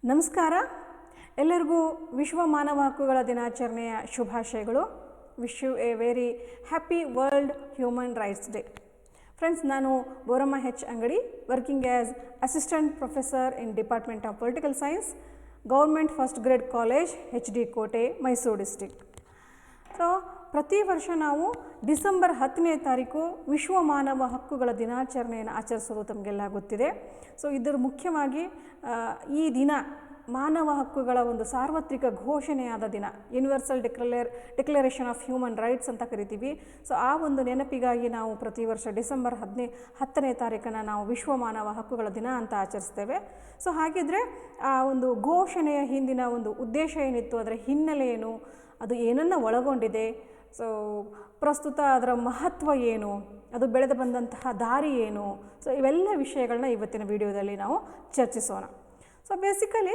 ನಮಸ್ಕಾರ. ಎಲ್ಲರಿಗೂ ವಿಶ್ವ ಮಾನವ ಹಕ್ಕುಗಳ ದಿನಾಚರಣೆಯ ಶುಭಾಶಯಗಳು. Wish you a very happy world human rights day. Friends, ನಾನು Boramma H Angadi, working as assistant professor in department of political science, government first grade college, HD Kote, Mysuru district. So ಪ್ರತಿ ವರ್ಷ ನಾವು ಡಿಸೆಂಬರ್ 10ನೇ ತಾರೀಕು ವಿಶ್ವ ಮಾನವ ಹಕ್ಕುಗಳ ದಿನಾಚರಣೆಯನ್ನು ಆಚರಿಸೋದು ತಮಗೆಲ್ಲ ಗೊತ್ತಿದೆ. ಸೊ ಇದರ ಮುಖ್ಯವಾಗಿ ಈ ದಿನ ಮಾನವ ಹಕ್ಕುಗಳ ಒಂದು ಸಾರ್ವತ್ರಿಕ ಘೋಷಣೆಯಾದ ದಿನ, universal declaration of human rights ಅಂತ ಕರಿತೀವಿ. ಸೊ ಆ ಒಂದು ನೆನಪಿಗಾಗಿ ನಾವು ಪ್ರತಿ ವರ್ಷ ಡಿಸೆಂಬರ್ 10ನೇ ತಾರೀಕನ್ನು ನಾವು ವಿಶ್ವ ಮಾನವ ಹಕ್ಕುಗಳ ದಿನ ಅಂತ ಆಚರಿಸ್ತೇವೆ. ಸೊ ಹಾಗಿದ್ರೆ ಆ ಒಂದು ಘೋಷಣೆಯ ಹಿಂದಿನ ಒಂದು ಉದ್ದೇಶ ಏನಿತ್ತು, ಅದರ ಹಿನ್ನೆಲೆ ಏನು, ಅದು ಏನನ್ನು ಒಳಗೊಂಡಿದೆ, ಸೊ ಪ್ರಸ್ತುತ ಅದರ ಮಹತ್ವ ಏನು, ಅದು ಬೆಳೆದು ಬಂದಂತಹ ದಾರಿ ಏನು, ಸೊ ಇವೆಲ್ಲ ವಿಷಯಗಳನ್ನ ಇವತ್ತಿನ ವಿಡಿಯೋದಲ್ಲಿ ನಾವು ಚರ್ಚಿಸೋಣ. So basically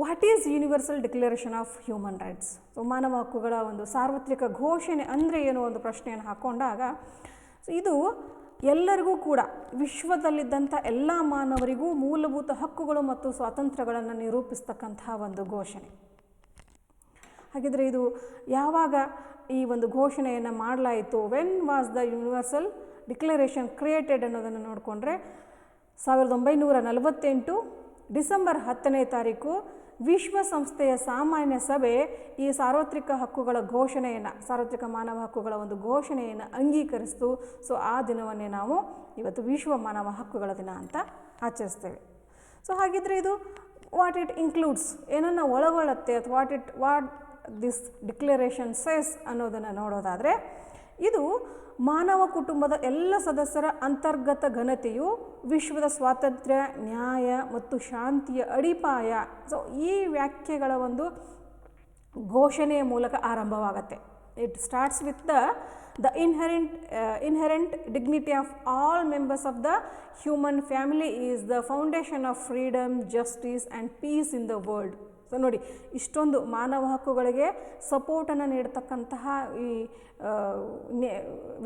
what is universal declaration of human rights? So ಮಾನವ ಹಕ್ಕುಗಳ ಒಂದು ಸಾರ್ವತ್ರಿಕ ಘೋಷಣೆ ಅಂದರೆ ಏನು ಒಂದು ಪ್ರಶ್ನೆಯನ್ನು ಹಾಕ್ಕೊಂಡಾಗ, ಸೊ ಇದು ಎಲ್ಲರಿಗೂ ಕೂಡ ವಿಶ್ವದಲ್ಲಿದ್ದಂಥ ಎಲ್ಲ ಮಾನವರಿಗೂ ಮೂಲಭೂತ ಹಕ್ಕುಗಳು ಮತ್ತು ಸ್ವಾತಂತ್ರ್ಯಗಳನ್ನು ನಿರೂಪಿಸ್ತಕ್ಕಂತಹ ಒಂದು ಘೋಷಣೆ. ಹಾಗಿದ್ರೆ ಇದು ಯಾವಾಗ ಈ ಒಂದು ಘೋಷಣೆಯನ್ನು ಮಾಡಲಾಯಿತು, when was the universal declaration created ಅನ್ನೋದನ್ನು ನೋಡಿಕೊಂಡ್ರೆ 1948 ಡಿಸೆಂಬರ್ 10ನೇ ತಾರೀಕು ವಿಶ್ವಸಂಸ್ಥೆಯ ಸಾಮಾನ್ಯ ಸಭೆ ಈ ಸಾರ್ವತ್ರಿಕ ಹಕ್ಕುಗಳ ಘೋಷಣೆಯನ್ನು, ಸಾರ್ವತ್ರಿಕ ಮಾನವ ಹಕ್ಕುಗಳ ಒಂದು ಘೋಷಣೆಯನ್ನು ಅಂಗೀಕರಿಸಿತು. ಸೊ ಆ ದಿನವನ್ನೇ ನಾವು ಇವತ್ತು ವಿಶ್ವ ಮಾನವ ಹಕ್ಕುಗಳ ದಿನ ಅಂತ ಆಚರಿಸ್ತೇವೆ. ಸೊ ಹಾಗಿದ್ರೆ ಇದು ವಾಟ್ ಇಟ್ ಇನ್ಕ್ಲೂಡ್ಸ್, ಏನನ್ನು ಒಳಗೊಳ್ಳುತ್ತೆ, ಅಥವಾ ವಾಟ್ ದಿಸ್ ಡಿಕ್ಲರೇಷನ್ ಸೇಸ್ ಅನ್ನೋದನ್ನು ನೋಡೋದಾದರೆ, ಇದು ಮಾನವ ಕುಟುಂಬದ ಎಲ್ಲ ಸದಸ್ಯರ ಅಂತರ್ಗತ ಘನತೆಯು ವಿಶ್ವದ ಸ್ವಾತಂತ್ರ್ಯ, ನ್ಯಾಯ ಮತ್ತು ಶಾಂತಿಯ ಅಡಿಪಾಯ. ಸೊ ಈ ವ್ಯಾಖ್ಯೆಗಳ ಒಂದು ಘೋಷಣೆಯ ಮೂಲಕ ಆರಂಭವಾಗುತ್ತೆ. It starts with the inherent dignity of all members of the human family is the foundation of freedom, justice and peace in the world. So ನೋಡಿ, ಇಷ್ಟೊಂದು ಮಾನವ ಹಕ್ಕುಗಳಿಗೆ ಸಪೋರ್ಟನ್ನು ನೀಡ್ತಕ್ಕಂತಹ ಈ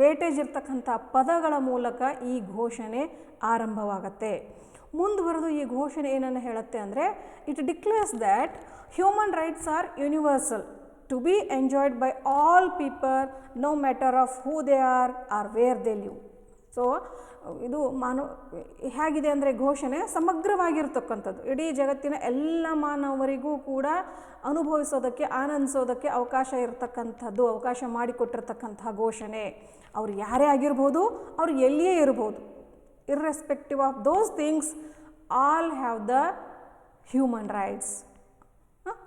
ವೇಟೇಜ್ ಇರ್ತಕ್ಕಂಥ ಪದಗಳ ಮೂಲಕ ಈ ಘೋಷಣೆ ಆರಂಭವಾಗತ್ತೆ. ಮುಂದುವರೆದು ಈ ಘೋಷಣೆ ಏನನ್ನು ಹೇಳುತ್ತೆ ಅಂದರೆ, it declares that human rights are universal to be enjoyed by all people, no matter of who they are where they live. So ಇದು ಹೇಗಿದೆ ಅಂದರೆ, ಘೋಷಣೆ ಸಮಗ್ರವಾಗಿರ್ತಕ್ಕಂಥದ್ದು, ಇಡೀ ಜಗತ್ತಿನ ಎಲ್ಲ ಮಾನವರಿಗೂ ಕೂಡ ಅನುಭವಿಸೋದಕ್ಕೆ, ಆನಂದಿಸೋದಕ್ಕೆ ಅವಕಾಶ ಇರತಕ್ಕಂಥದ್ದು, ಅವಕಾಶ ಮಾಡಿಕೊಟ್ಟಿರ್ತಕ್ಕಂತಹ ಘೋಷಣೆ. ಅವರು ಯಾರೇ ಆಗಿರ್ಬೋದು, ಅವರು ಎಲ್ಲಿಯೇ ಇರ್ಬೋದು, irrespective of those things, all have the human rights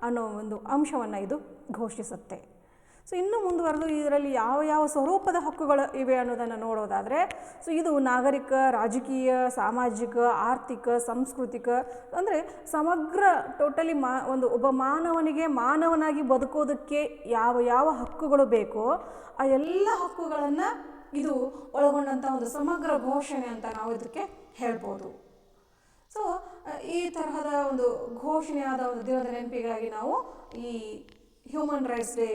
ಅನ್ನೋ ಒಂದು ಅಂಶವನ್ನು ಇದು ಘೋಷಿಸುತ್ತೆ. ಸೊ ಇನ್ನು ಮುಂದುವರೆದು ಇದರಲ್ಲಿ ಯಾವ ಯಾವ ಸ್ವರೂಪದ ಹಕ್ಕುಗಳು ಇವೆ ಅನ್ನೋದನ್ನು ನೋಡೋದಾದರೆ, ಸೊ ಇದು ನಾಗರಿಕ, ರಾಜಕೀಯ, ಸಾಮಾಜಿಕ, ಆರ್ಥಿಕ, ಸಾಂಸ್ಕೃತಿಕ, ಅಂದರೆ ಸಮಗ್ರ ಟೋಟಲಿ ಒಬ್ಬ ಮಾನವನಿಗೆ ಮಾನವನಾಗಿ ಬದುಕೋದಕ್ಕೆ ಯಾವ ಯಾವ ಹಕ್ಕುಗಳು ಬೇಕೋ ಆ ಎಲ್ಲ ಹಕ್ಕುಗಳನ್ನು ಇದು ಒಳಗೊಂಡಂಥ ಒಂದು ಸಮಗ್ರ ಘೋಷಣೆ ಅಂತ ನಾವು ಇದಕ್ಕೆ ಹೇಳ್ಬೋದು. ಸೊ ಈ ತರಹದ ಒಂದು ಘೋಷಣೆಯಾದ ಒಂದು ದಿನದ ನೆನಪಿಗಾಗಿ ನಾವು ಈ ಹ್ಯೂಮನ್ ರೈಟ್ಸ್ ಡೇ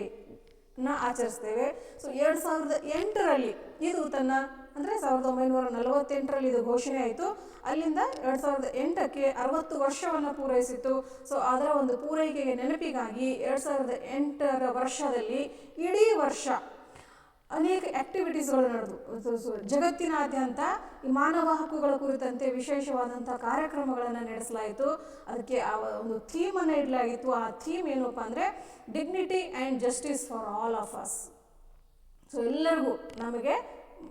ಆಚರಿಸ್ತೇವೆ. ಸೊ 2008ರಲ್ಲಿ ಇದು ತನ್ನ, ಅಂದರೆ 1948ರಲ್ಲಿ ಇದು ಘೋಷಣೆ ಆಯಿತು. ಅಲ್ಲಿಂದ 2008ಕ್ಕೆ 60 ವರ್ಷವನ್ನು ಪೂರೈಸಿತು. ಸೊ ಅದರ ಒಂದು ಪೂರೈಕೆಗೆ ನೆನಪಿಗಾಗಿ 2008ರ ವರ್ಷದಲ್ಲಿ ಇಡೀ ವರ್ಷ ಅನೇಕ ಆ್ಯಕ್ಟಿವಿಟೀಸ್ಗಳು ನಡೆದು ಜಗತ್ತಿನಾದ್ಯಂತ ಈ ಮಾನವ ಹಕ್ಕುಗಳ ಕುರಿತಂತೆ ವಿಶೇಷವಾದಂಥ ಕಾರ್ಯಕ್ರಮಗಳನ್ನು ನಡೆಸಲಾಯಿತು. ಅದಕ್ಕೆ ಆ ಒಂದು ಥೀಮನ್ನು ಇಡಲಾಗಿತ್ತು. ಆ ಥೀಮ್ ಏನಪ್ಪ ಅಂದರೆ, dignity and justice for all of us. So ಎಲ್ಲರಿಗೂ, ನಮಗೆ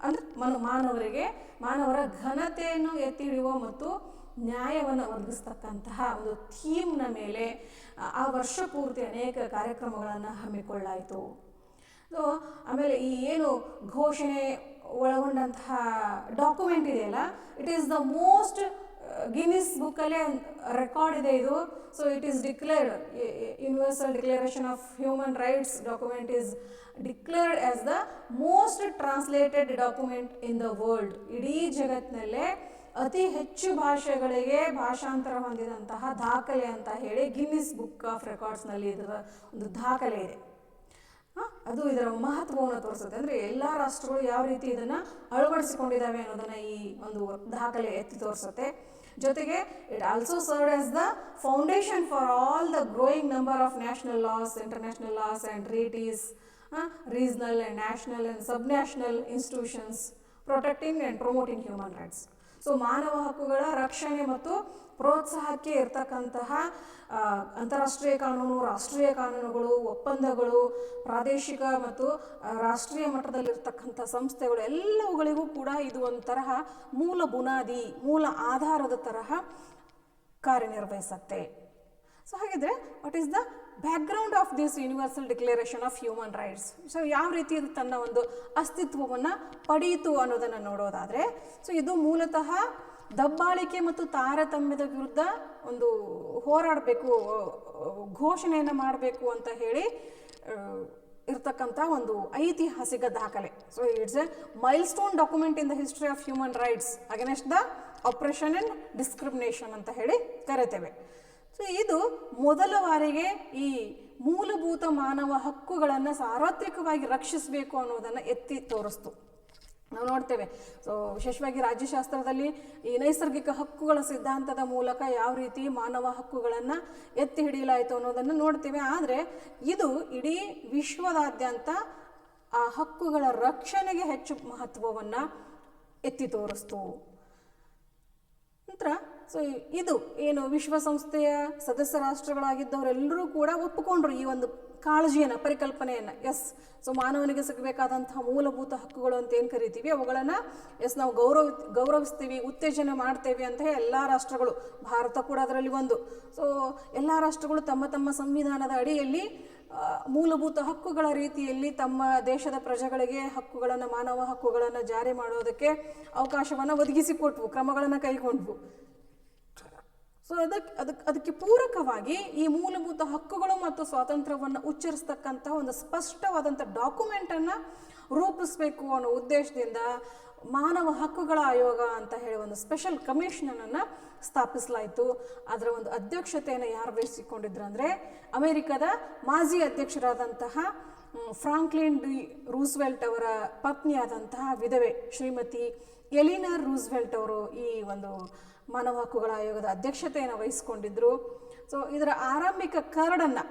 ಅಂದರೆ ಮಾನವರ ಘನತೆಯನ್ನು ಎತ್ತಿ ಹಿಡಿಯುವ ಮತ್ತು ನ್ಯಾಯವನ್ನು ಒದಗಿಸ್ತಕ್ಕಂತಹ ಒಂದು ಥೀಮ್ನ ಮೇಲೆ ಆ ವರ್ಷ ಪೂರ್ತಿ ಅನೇಕ ಕಾರ್ಯಕ್ರಮಗಳನ್ನು ಹಮ್ಮಿಕೊಳ್ಳಾಯಿತು. ಸೊ ಆಮೇಲೆ ಈ ಏನು ಘೋಷಣೆ ಒಳಗೊಂಡಂತಹ ಡಾಕ್ಯುಮೆಂಟ್ ಇದೆಯಲ್ಲ, it is the most, Guinness ಬುಕ್ಕಲ್ಲೇ ರೆಕಾರ್ಡ್ ಇದೆ ಇದು. So it is declared, universal declaration of human rights document is declared as the most translated document in the world. ಇಡೀ ಜಗತ್ತಿನಲ್ಲೇ ಅತಿ ಹೆಚ್ಚು ಭಾಷೆಗಳಿಗೆ ಭಾಷಾಂತರ ಹೊಂದಿದಂತಹ ದಾಖಲೆ ಅಂತ ಹೇಳಿ ಗಿನ್ನಿಸ್ ಬುಕ್ ಆಫ್ ರೆಕಾರ್ಡ್ಸ್ನಲ್ಲಿ ಇದರ ಒಂದು ದಾಖಲೆ ಇದೆ. ಅದು ಇದರ ಮಹತ್ವವನ್ನು ತೋರಿಸುತ್ತೆ. ಅಂದರೆ ಎಲ್ಲ ರಾಷ್ಟ್ರಗಳು ಯಾವ ರೀತಿ ಇದನ್ನು ಅಳವಡಿಸಿಕೊಂಡಿದ್ದಾವೆ ಅನ್ನೋದನ್ನು ಈ ಒಂದು ದಾಖಲೆ ಎತ್ತಿ ತೋರಿಸುತ್ತೆ. ಜೊತೆಗೆ it also serve as the foundation for all the growing number of national laws, international laws and treaties, regional and national and subnational institutions protecting and promoting human rights. So ಮಾನವ ಹಕ್ಕುಗಳ ರಕ್ಷಣೆ ಮತ್ತು ಪ್ರೋತ್ಸಾಹಕ್ಕೆ ಇರ್ತಕ್ಕಂತಹ ಅಂತಾರಾಷ್ಟ್ರೀಯ ಕಾನೂನು, ರಾಷ್ಟ್ರೀಯ ಕಾನೂನುಗಳು, ಒಪ್ಪಂದಗಳು, ಪ್ರಾದೇಶಿಕ ಮತ್ತು ರಾಷ್ಟ್ರೀಯ ಮಟ್ಟದಲ್ಲಿರ್ತಕ್ಕಂಥ ಸಂಸ್ಥೆಗಳು ಎಲ್ಲವುಗಳಿಗೂ ಕೂಡ ಇದು ಒಂದು ತರಹ ಮೂಲ ಬುನಾದಿ, ಮೂಲ ಆಧಾರದ ತರಹ ಕಾರ್ಯನಿರ್ವಹಿಸುತ್ತೆ. ಸೊ ಹಾಗಿದ್ರೆ what is the background of this universal declaration of human rights? So ಯಾವ ರೀತಿ ಇದು ತನ್ನ ಒಂದು ಅಸ್ತಿತ್ವವನ್ನು ಪಡೆಯಿತು ಅನ್ನೋದನ್ನು ನೋಡೋದಾದರೆ, ಸೊ ಇದು ಮೂಲತಃ ದಬ್ಬಾಳಿಕೆ ಮತ್ತು ತಾರತಮ್ಯದ ವಿರುದ್ಧ ಒಂದು ಹೋರಾಡಬೇಕು, ಘೋಷಣೆಯನ್ನು ಮಾಡಬೇಕು ಅಂತ ಹೇಳಿ ಇರ್ತಕ್ಕಂಥ ಒಂದು ಐತಿಹಾಸಿಕ ದಾಖಲೆ. So it's a milestone document in the history of human rights against the oppression and discrimination ಅಂತ ಹೇಳಿ ಕರೆತೇವೆ. ಸೊ ಇದು ಮೊದಲ ಬಾರಿಗೆ ಈ ಮೂಲಭೂತ ಮಾನವ ಹಕ್ಕುಗಳನ್ನು ಸಾರ್ವತ್ರಿಕವಾಗಿ ರಕ್ಷಿಸಬೇಕು ಅನ್ನೋದನ್ನು ಎತ್ತಿ ತೋರಿಸ್ತು. ನಾವು ನೋಡ್ತೇವೆ. ಸೊ ವಿಶೇಷವಾಗಿ ರಾಜ್ಯಶಾಸ್ತ್ರದಲ್ಲಿ ಈ ನೈಸರ್ಗಿಕ ಹಕ್ಕುಗಳ ಸಿದ್ಧಾಂತದ ಮೂಲಕ ಯಾವ ರೀತಿ ಮಾನವ ಹಕ್ಕುಗಳನ್ನು ಎತ್ತಿ ಹಿಡಿಯಲಾಯಿತು ಅನ್ನೋದನ್ನು ನೋಡ್ತೇವೆ. ಆದರೆ ಇದು ಇಡೀ ವಿಶ್ವದಾದ್ಯಂತ ಆ ಹಕ್ಕುಗಳ ರಕ್ಷಣೆಗೆ ಹೆಚ್ಚು ಮಹತ್ವವನ್ನು ಎತ್ತಿ ತೋರಿಸ್ತು. ನಂತರ ಸೊ ಇದು ಏನು ವಿಶ್ವಸಂಸ್ಥೆಯ ಸದಸ್ಯ ರಾಷ್ಟ್ರಗಳಾಗಿದ್ದವರೆಲ್ಲರೂ ಕೂಡ ಒಪ್ಪಿಕೊಂಡ್ರು ಈ ಒಂದು ಕಾಳಜಿಯನ್ನು, ಪರಿಕಲ್ಪನೆಯನ್ನು. ಎಸ್, ಸೊ ಮಾನವನಿಗೆ ಸಿಗಬೇಕಾದಂತಹ ಮೂಲಭೂತ ಹಕ್ಕುಗಳು ಅಂತ ಏನು ಕರಿತೀವಿ ಅವುಗಳನ್ನು ನಾವು ಗೌರವಿಸ್ತೀವಿ, ಉತ್ತೇಜನ ಮಾಡ್ತೇವೆ ಅಂತ ಎಲ್ಲ ರಾಷ್ಟ್ರಗಳು, ಭಾರತ ಕೂಡ ಅದರಲ್ಲಿ ಒಂದು. ಸೊ ಎಲ್ಲ ರಾಷ್ಟ್ರಗಳು ತಮ್ಮ ತಮ್ಮ ಸಂವಿಧಾನದ ಅಡಿಯಲ್ಲಿ ಮೂಲಭೂತ ಹಕ್ಕುಗಳ ರೀತಿಯಲ್ಲಿ ತಮ್ಮ ದೇಶದ ಪ್ರಜೆಗಳಿಗೆ ಹಕ್ಕುಗಳನ್ನು, ಮಾನವ ಹಕ್ಕುಗಳನ್ನು ಜಾರಿ ಮಾಡೋದಕ್ಕೆ ಅವಕಾಶವನ್ನು ಒದಗಿಸಿಕೊಟ್ವು, ಕ್ರಮಗಳನ್ನು ಕೈಗೊಂಡ್ವು. ಸೊ ಅದಕ್ಕೆ ಪೂರಕವಾಗಿ ಈ ಮೂಲಭೂತ ಹಕ್ಕುಗಳು ಮತ್ತು ಸ್ವಾತಂತ್ರ್ಯವನ್ನು ಉಚ್ಚರಿಸ್ತಕ್ಕಂಥ ಒಂದು ಸ್ಪಷ್ಟವಾದಂಥ ಡಾಕ್ಯುಮೆಂಟನ್ನು ರೂಪಿಸಬೇಕು ಅನ್ನೋ ಉದ್ದೇಶದಿಂದ ಮಾನವ ಹಕ್ಕುಗಳ ಆಯೋಗ ಅಂತ ಹೇಳಿ ಒಂದು ಸ್ಪೆಷಲ್ ಕಮಿಷನನ್ನು ಸ್ಥಾಪಿಸಲಾಯಿತು. ಅದರ ಒಂದು ಅಧ್ಯಕ್ಷತೆಯನ್ನು ಯಾರು ವಹಿಸಿಕೊಂಡಿದ್ರು ಅಂದರೆ ಅಮೆರಿಕದ ಮಾಜಿ ಅಧ್ಯಕ್ಷರಾದಂತಹ ಫ್ರಾಂಕ್ಲಿನ್ ಡಿ ರೂಸ್ವೆಲ್ಟ್ ಅವರ ಪತ್ನಿಯಾದಂತಹ ವಿಧವೆ ಶ್ರೀಮತಿ ಎಲಿನರ್ ರೂಸ್ವೆಲ್ಟ್ ಅವರು ಈ ಒಂದು ಮಾನವ ಹಕ್ಕುಗಳ ಆಯೋಗದ ಅಧ್ಯಕ್ಷತೆಯನ್ನು ವಹಿಸ್ಕೊಂಡಿದ್ರು. ಸೊ ಇದರ ಆರಂಭಿಕ ಕರಡನ್ನು,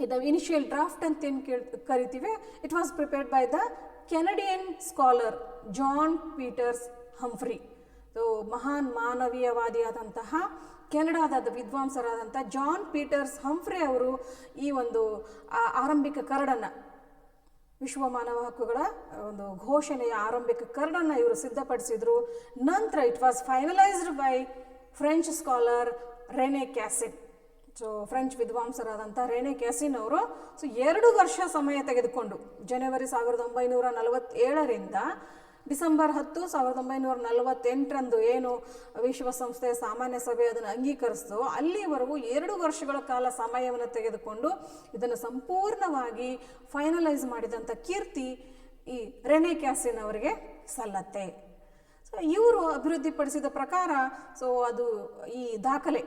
ಇದು ಇನಿಷಿಯಲ್ ಡ್ರಾಫ್ಟ್ ಅಂತ ಏನು ಕರಿತೀವಿ, it was prepared by the Canadian scholar John Peters Humphrey. So ಮಹಾನ್ ಮಾನವೀಯವಾದಿಯಾದಂತಹ ಕೆನಡಾದ ವಿದ್ವಾಂಸರಾದಂಥ ಜಾನ್ ಪೀಟರ್ಸ್ ಹಂಫ್ರಿ ಅವರು ಈ ಒಂದು ಆರಂಭಿಕ ಕರಡನ್ನು, ವಿಶ್ವ ಮಾನವ ಹಕ್ಕುಗಳ ಒಂದು ಘೋಷಣೆಯ ಆರಂಭಿಕ ಕರಡನ್ನು ಇವರು ಸಿದ್ಧಪಡಿಸಿದರು. ನಂತರ it was finalised by French scholar Rene Cassin. So French ವಿದ್ವಾಂಸರಾದಂಥ ರೆನೆ ಕ್ಯಾಸಿನ್ ಅವರು 2 ವರ್ಷ ಸಮಯ ತೆಗೆದುಕೊಂಡು ಜನವರಿ 1947ರಿಂದ ಡಿಸೆಂಬರ್ 10, 1948ರಂದು ಏನು ವಿಶ್ವಸಂಸ್ಥೆಯ ಸಾಮಾನ್ಯ ಸಭೆ ಅದನ್ನು ಅಂಗೀಕರಿಸಿತು, ಅಲ್ಲಿವರೆಗೂ 2 ವರ್ಷಗಳ ಕಾಲ ಸಮಯವನ್ನು ತೆಗೆದುಕೊಂಡು ಇದನ್ನು ಸಂಪೂರ್ಣವಾಗಿ ಫೈನಲೈಸ್ ಮಾಡಿದಂಥ ಕೀರ್ತಿ ಈ ರೆನೆ ಕ್ಯಾಸಿನ್ ಅವರಿಗೆ ಸಲ್ಲತ್ತೆ. ಸೊ ಇವರು ಅಭಿವೃದ್ಧಿಪಡಿಸಿದ ಪ್ರಕಾರ ಸೊ ಅದು ಈ ದಾಖಲೆ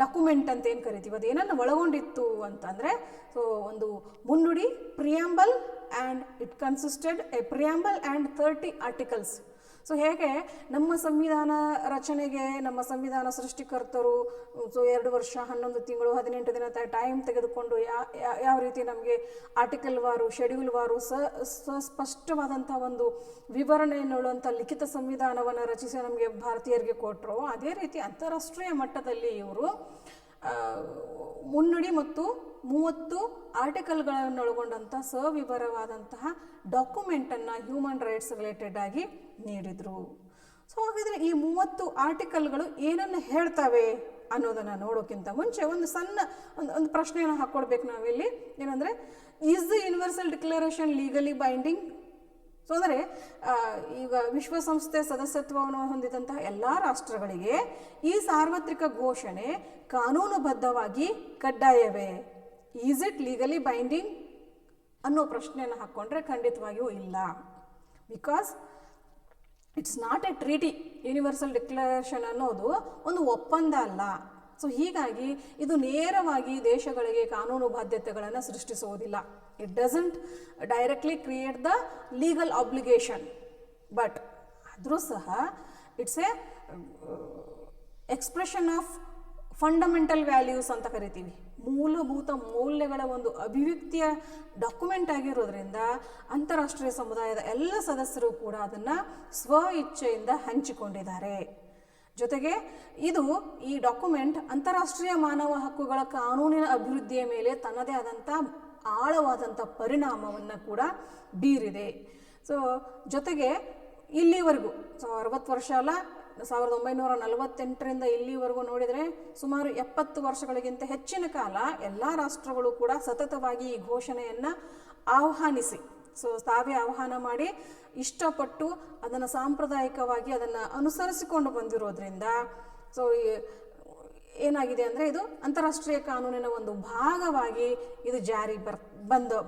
ಡಾಕ್ಯುಮೆಂಟ್ ಅಂತ ಏನು ಕರಿತೀವಿ ಅದು ಏನನ್ನು ಒಳಗೊಂಡಿತ್ತು ಅಂತಂದರೆ, ಸೊ ಒಂದು ಮುನ್ನುಡಿ, preamble and it consisted A preamble and 30 articles. So ಹೇಗೆ ನಮ್ಮ ಸಂವಿಧಾನ ರಚನೆಗೆ ನಮ್ಮ ಸಂವಿಧಾನ ಸೃಷ್ಟಿಕರ್ತರು ಸೊ 2 ವರ್ಷ 11 ತಿಂಗಳು 18 ದಿನ ಟೈಮ್ ತೆಗೆದುಕೊಂಡು ಯಾವ ರೀತಿ ನಮಗೆ ಆರ್ಟಿಕಲ್ ವಾರು, ಶೆಡ್ಯೂಲ್ ವಾರು ಸ್ಪಷ್ಟವಾದಂಥ ಒಂದು ವಿವರಣೆಯನ್ನುಳ್ಳುವಂಥ ಲಿಖಿತ ಸಂವಿಧಾನವನ್ನು ರಚಿಸಿ ನಮಗೆ ಭಾರತೀಯರಿಗೆ ಕೊಟ್ಟರು, ಅದೇ ರೀತಿ ಅಂತಾರಾಷ್ಟ್ರೀಯ ಮಟ್ಟದಲ್ಲಿ ಇವರು ಮುನ್ನುಡಿ ಮತ್ತು 30 ಆರ್ಟಿಕಲ್ಗಳನ್ನೊಳಗೊಂಡಂಥ ಸವಿವರವಾದಂತಹ ಡಾಕ್ಯುಮೆಂಟನ್ನು ಹ್ಯೂಮನ್ ರೈಟ್ಸ್ ರಿಲೇಟೆಡ್ ಆಗಿ ನೀಡಿದರು. ಸೊ ಹಾಗಾದರೆ ಈ 30 ಆರ್ಟಿಕಲ್ಗಳು ಏನನ್ನು ಹೇಳ್ತವೆ ಅನ್ನೋದನ್ನು ನೋಡೋಕ್ಕಿಂತ ಮುಂಚೆ ಒಂದು ಸಣ್ಣ ಒಂದು ಪ್ರಶ್ನೆಯನ್ನು ಹಾಕ್ಕೊಳ್ಬೇಕು ನಾವಿಲ್ಲಿ. ಏನಂದರೆ, is the universal declaration legally binding? So ಅಂದರೆ ಈಗ ವಿಶ್ವಸಂಸ್ಥೆ ಸದಸ್ಯತ್ವವನ್ನು ಹೊಂದಿದಂತಹ ಎಲ್ಲ ರಾಷ್ಟ್ರಗಳಿಗೆ ಈ ಸಾರ್ವತ್ರಿಕ ಘೋಷಣೆ ಕಾನೂನುಬದ್ಧವಾಗಿ ಕಡ್ಡಾಯವೇ? ಈಸ್ ಇಟ್ ಲೀಗಲಿ ಬೈಂಡಿಂಗ್ ಅನ್ನೋ ಪ್ರಶ್ನೆಯನ್ನು ಹಾಕ್ಕೊಂಡ್ರೆ ಖಂಡಿತವಾಗಿಯೂ ಇಲ್ಲ. Because it's not A treaty. Universal declaration ಅನ್ನೋದು ಒಂದು ಒಪ್ಪಂದ ಅಲ್ಲ. ಸೊ ಹೀಗಾಗಿ ಇದು ನೇರವಾಗಿ ದೇಶಗಳಿಗೆ ಕಾನೂನು ಬಾಧ್ಯತೆಗಳನ್ನು ಸೃಷ್ಟಿಸುವುದಿಲ್ಲ. It doesn't directly create the legal obligation, but ಆದರೂ ಸಹ it's a expression of fundamental values ಅಂತ ಕರಿತೀವಿ. ಮೂಲಭೂತ ಮೌಲ್ಯಗಳ ಒಂದು ಅಭಿವ್ಯಕ್ತಿಯ ಡಾಕ್ಯುಮೆಂಟ್ ಆಗಿರೋದ್ರಿಂದ ಅಂತಾರಾಷ್ಟ್ರೀಯ ಸಮುದಾಯದ ಎಲ್ಲ ಸದಸ್ಯರು ಕೂಡ ಅದನ್ನು ಸ್ವ ಇಚ್ಛೆಯಿಂದ ಹಂಚಿಕೊಂಡಿದ್ದಾರೆ. ಜೊತೆಗೆ ಈ ಡಾಕ್ಯುಮೆಂಟ್ ಅಂತಾರಾಷ್ಟ್ರೀಯ ಮಾನವ ಹಕ್ಕುಗಳ ಕಾನೂನಿನ ಅಭಿವೃದ್ಧಿಯ ಮೇಲೆ ತನ್ನದೇ ಆದಂಥ ಆಳವಾದಂಥ ಪರಿಣಾಮವನ್ನು ಕೂಡ ಬೀರಿದೆ. ಸೊ ಜೊತೆಗೆ ಇಲ್ಲಿವರೆಗೂ 60 ವರ್ಷ ಅಲ್ಲ, 1948ರಿಂದ ಇಲ್ಲಿವರೆಗೂ ನೋಡಿದರೆ ಸುಮಾರು 70 ವರ್ಷಗಳಿಗಿಂತ ಹೆಚ್ಚಿನ ಕಾಲ ಎಲ್ಲ ರಾಷ್ಟ್ರಗಳು ಕೂಡ ಸತತವಾಗಿ ಈ ಘೋಷಣೆಯನ್ನು ಆಹ್ವಾನಿಸಿ, ತಾವೇ ಆಹ್ವಾನ ಮಾಡಿ ಇಷ್ಟಪಟ್ಟು ಅದನ್ನು ಸಾಂಪ್ರದಾಯಿಕವಾಗಿ ಅದನ್ನು ಅನುಸರಿಸಿಕೊಂಡು ಬಂದಿರೋದ್ರಿಂದ ಏನಾಗಿದೆ ಅಂದರೆ ಇದು ಅಂತಾರಾಷ್ಟ್ರೀಯ ಕಾನೂನಿನ ಒಂದು ಭಾಗವಾಗಿ ಇದು ಜಾರಿ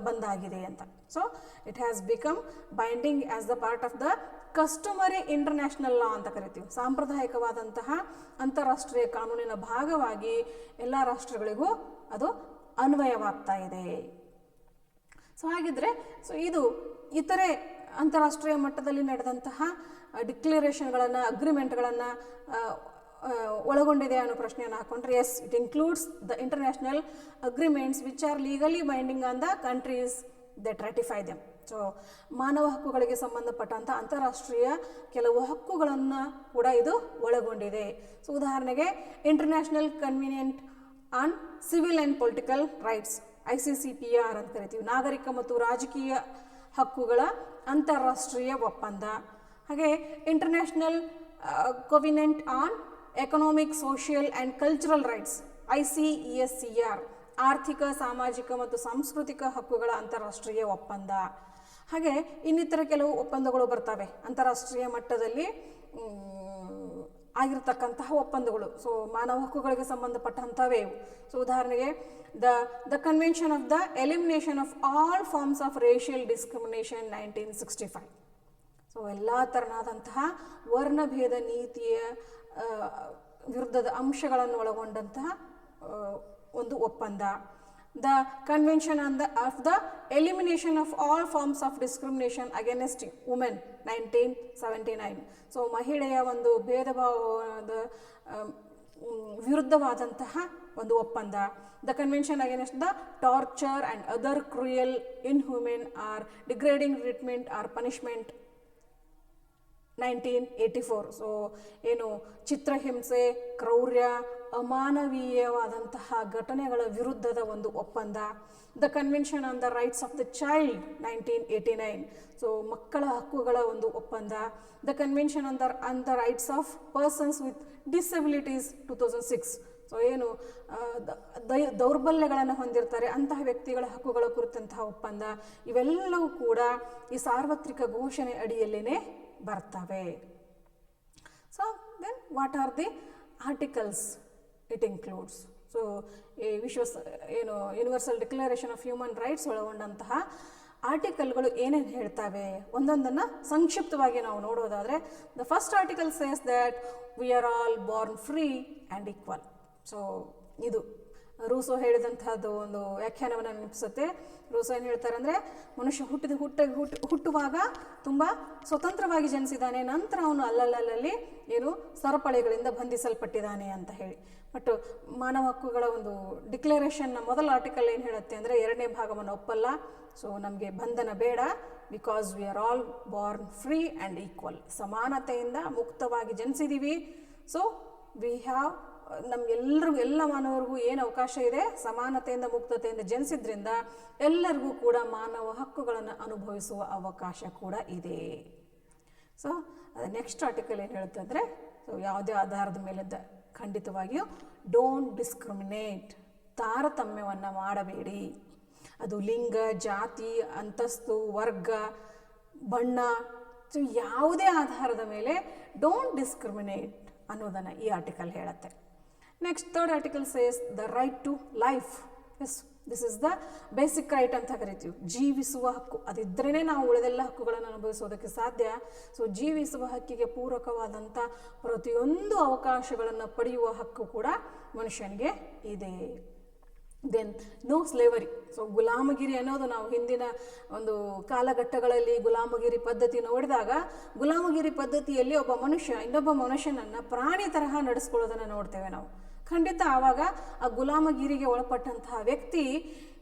ಬಂದಾಗಿದೆ ಅಂತ. So it has become binding as the part of the customary international ಲಾ ಅಂತ ಕರಿತೀವಿ. ಸಾಂಪ್ರದಾಯಿಕವಾದಂತಹ ಅಂತಾರಾಷ್ಟ್ರೀಯ ಕಾನೂನಿನ ಭಾಗವಾಗಿ ಎಲ್ಲ ರಾಷ್ಟ್ರಗಳಿಗೂ ಅದು ಅನ್ವಯವಾಗ್ತಾ ಇದೆ. ಸೊ ಹಾಗಿದ್ರೆ ಇದು ಇತರೆ ಅಂತಾರಾಷ್ಟ್ರೀಯ ಮಟ್ಟದಲ್ಲಿ ನಡೆದಂತಹ ಡಿಕ್ಲರೇಷನ್ಗಳನ್ನು, ಅಗ್ರಿಮೆಂಟ್ಗಳನ್ನು ಒಳಗೊಂಡಿದೆ ಅನ್ನೋ ಪ್ರಶ್ನೆಯನ್ನು ಹಾಕೊಂಡ್ರೆ yes, it includes the international agreements which are legally binding on the countries that ratify them. So ಮಾನವ ಹಕ್ಕುಗಳಿಗೆ ಸಂಬಂಧಪಟ್ಟಂಥ ಅಂತಾರಾಷ್ಟ್ರೀಯ ಕೆಲವು ಹಕ್ಕುಗಳನ್ನು ಕೂಡ ಇದು ಒಳಗೊಂಡಿದೆ. ಸೊ ಉದಾಹರಣೆಗೆ international convenient on civil and political rights, ICCPR ಅಂತ ಕರಿತೀವಿ, ನಾಗರಿಕ ಮತ್ತು ರಾಜಕೀಯ ಹಕ್ಕುಗಳ ಅಂತಾರಾಷ್ಟ್ರೀಯ ಒಪ್ಪಂದ. ಹಾಗೆ international covenant on economic, social and cultural rights, ICESCR, ಆರ್ಥಿಕ, ಸಾಮಾಜಿಕ ಮತ್ತು ಸಾಂಸ್ಕೃತಿಕ ಹಕ್ಕುಗಳ ಅಂತಾರಾಷ್ಟ್ರೀಯ ಒಪ್ಪಂದ. ಹಾಗೆ ಇನ್ನಿತರ ಕೆಲವು ಒಪ್ಪಂದಗಳು ಬರ್ತವೆ ಅಂತಾರಾಷ್ಟ್ರೀಯ ಮಟ್ಟದಲ್ಲಿ ಆಗಿರತಕ್ಕಂತಹ ಒಪ್ಪಂದಗಳು. ಸೊ ಮಾನವ ಹಕ್ಕುಗಳಿಗೆ ಸಂಬಂಧಪಟ್ಟಂಥವೇ ಇವು. ಸೊ ಉದಾಹರಣೆಗೆ the convention of the elimination of all forms of racial discrimination 1965. So ಎಲ್ಲ ಥರನಾದಂತಹ ವರ್ಣಭೇದ ನೀತಿಯ ವಿರುದ್ಧದ ಅಂಶಗಳನ್ನು ಒಳಗೊಂಡಂತಹ ಒಂದು ಒಪ್ಪಂದ. The convention of the elimination of all forms of discrimination against women 1979. So ಮಹಿಳೆಯ ಒಂದು ಭೇದ ಭಾವದ ವಿರುದ್ಧವಾದಂತಹ ಒಂದು ಒಪ್ಪಂದ. The convention against the torture and other cruel, inhuman or degrading treatment or punishment 1984. So ಚಿತ್ರಹಿಂಸೆ, ಕ್ರೌರ್ಯ, ಅಮಾನವೀಯವಾದಂತಹ ಘಟನೆಗಳ ವಿರುದ್ಧದ ಒಂದು ಒಪ್ಪಂದ. The convention on the rights of the child 1989. So ಮಕ್ಕಳ ಹಕ್ಕುಗಳ ಒಂದು ಒಪ್ಪಂದ. The convention on the rights of persons with disabilities 2006. So ದೌರ್ಬಲ್ಯಗಳನ್ನು ಹೊಂದಿರ್ತಾರೆ ಅಂತಹ ವ್ಯಕ್ತಿಗಳ ಹಕ್ಕುಗಳ ಕುರಿತಂತಹ ಒಪ್ಪಂದ. ಇವೆಲ್ಲವೂ ಕೂಡ ಈ ಸಾರ್ವತ್ರಿಕ ಘೋಷಣೆ ಅಡಿಯಲ್ಲೇ ಬರ್ತವೆ. So then what are the articles it includes? So ಈ universal declaration of human rights ಒಳಗೊಂಡಂತಹ ಆರ್ಟಿಕಲ್ಗಳು ಏನೇನು ಹೇಳ್ತವೆ ಒಂದೊಂದನ್ನು ಸಂಕ್ಷಿಪ್ತವಾಗಿ ನಾವು ನೋಡೋದಾದರೆ, the first article says that we are all born free and equal. So ಇದು ರೂಸೋ ಹೇಳಿದಂತಹದ್ದು ಒಂದು ವ್ಯಾಖ್ಯಾನವನ್ನು ನೆನಪಿಸುತ್ತೆ. ರೂಸೋ ಏನು ಹೇಳ್ತಾರೆ ಅಂದರೆ, ಮನುಷ್ಯ ಹುಟ್ಟುವಾಗ ತುಂಬ ಸ್ವತಂತ್ರವಾಗಿ ಜನಿಸಿದ್ದಾನೆ, ನಂತರ ಅವನು ಅಲ್ಲಲ್ಲಿ ಸರಪಳಿಗಳಿಂದ ಬಂಧಿಸಲ್ಪಟ್ಟಿದ್ದಾನೆ ಅಂತ ಹೇಳಿ. ಬಟ್ ಮಾನವ ಹಕ್ಕುಗಳ ಒಂದು ಡಿಕ್ಲರೇಷನ್ನ ಮೊದಲ ಆರ್ಟಿಕಲ್ ಏನು ಹೇಳುತ್ತೆ ಅಂದರೆ, ಎರಡನೇ ಭಾಗವನ್ನು ಒಪ್ಪಲ್ಲ. ಸೊ ನಮಗೆ ಬಂಧನ ಬೇಡ, because we are all born free and equal. ಸಮಾನತೆಯಿಂದ ಮುಕ್ತವಾಗಿ ಜನಿಸಿದ್ದೀವಿ. ಸೊ ವಿ ಹ್ಯಾವ್ ನಮಗೆಲ್ಲರಿಗೂ, ಎಲ್ಲ ಮಾನವರಿಗೂ ಏನು ಅವಕಾಶ ಇದೆ, ಸಮಾನತೆಯಿಂದ ಮುಕ್ತತೆಯಿಂದ ಜನಿಸಿದ್ರಿಂದ ಎಲ್ಲರಿಗೂ ಕೂಡ ಮಾನವ ಹಕ್ಕುಗಳನ್ನು ಅನುಭವಿಸುವ ಅವಕಾಶ ಕೂಡ ಇದೆ. ಸೊ ಅದು ನೆಕ್ಸ್ಟ್ ಆರ್ಟಿಕಲ್ ಏನು ಹೇಳುತ್ತೆ ಅಂದರೆ, ಸೊ ಯಾವುದೇ ಆಧಾರದ ಮೇಲೆ ಖಂಡಿತವಾಗಿಯೂ ಡೋಂಟ್ ಡಿಸ್ಕ್ರಿಮಿನೇಟ್, ತಾರತಮ್ಯವನ್ನು ಮಾಡಬೇಡಿ. ಅದು ಲಿಂಗ, ಜಾತಿ, ಅಂತಸ್ತು, ವರ್ಗ, ಬಣ್ಣ, ಸೊ ಯಾವುದೇ ಆಧಾರದ ಮೇಲೆ ಡೋಂಟ್ ಡಿಸ್ಕ್ರಿಮಿನೇಟ್ ಅನ್ನೋದನ್ನು ಈ ಆರ್ಟಿಕಲ್ ಹೇಳುತ್ತೆ. Next third article says the right to life. Yes, this is the basic right ಅಂತ ಕರಿತೀವಿ. ಜೀವಿಸುವ ಹಕ್ಕು, ಅದಿದ್ರೇ ನಾವು ಉಳಿದೆಲ್ಲ ಹಕ್ಕುಗಳನ್ನು ಅನುಭವಿಸೋದಕ್ಕೆ ಸಾಧ್ಯ. ಸೊ ಜೀವಿಸುವ ಹಕ್ಕಿಗೆ ಪೂರಕವಾದಂಥ ಪ್ರತಿಯೊಂದು ಅವಕಾಶಗಳನ್ನು ಪಡೆಯುವ ಹಕ್ಕು ಕೂಡ ಮನುಷ್ಯನಿಗೆ ಇದೆ. Then no slavery. ಸೊ ಗುಲಾಮಗಿರಿ ಅನ್ನೋದು ನಾವು ಹಿಂದಿನ ಒಂದು ಕಾಲಘಟ್ಟಗಳಲ್ಲಿ ಗುಲಾಮಗಿರಿ ಪದ್ಧತಿ ನೋಡಿದಾಗ ಗುಲಾಮಗಿರಿ ಪದ್ಧತಿಯಲ್ಲಿ ಒಬ್ಬ ಮನುಷ್ಯ ಇನ್ನೊಬ್ಬ ಮನುಷ್ಯನನ್ನು ಪ್ರಾಣಿ ತರಹ ನಡೆಸ್ಕೊಳ್ಳೋದನ್ನು ನೋಡ್ತೇವೆ ನಾವು. ಖಂಡಿತ ಆವಾಗ ಆ ಗುಲಾಮಗಿರಿಗೆ ಒಳಪಟ್ಟಂತಹ ವ್ಯಕ್ತಿ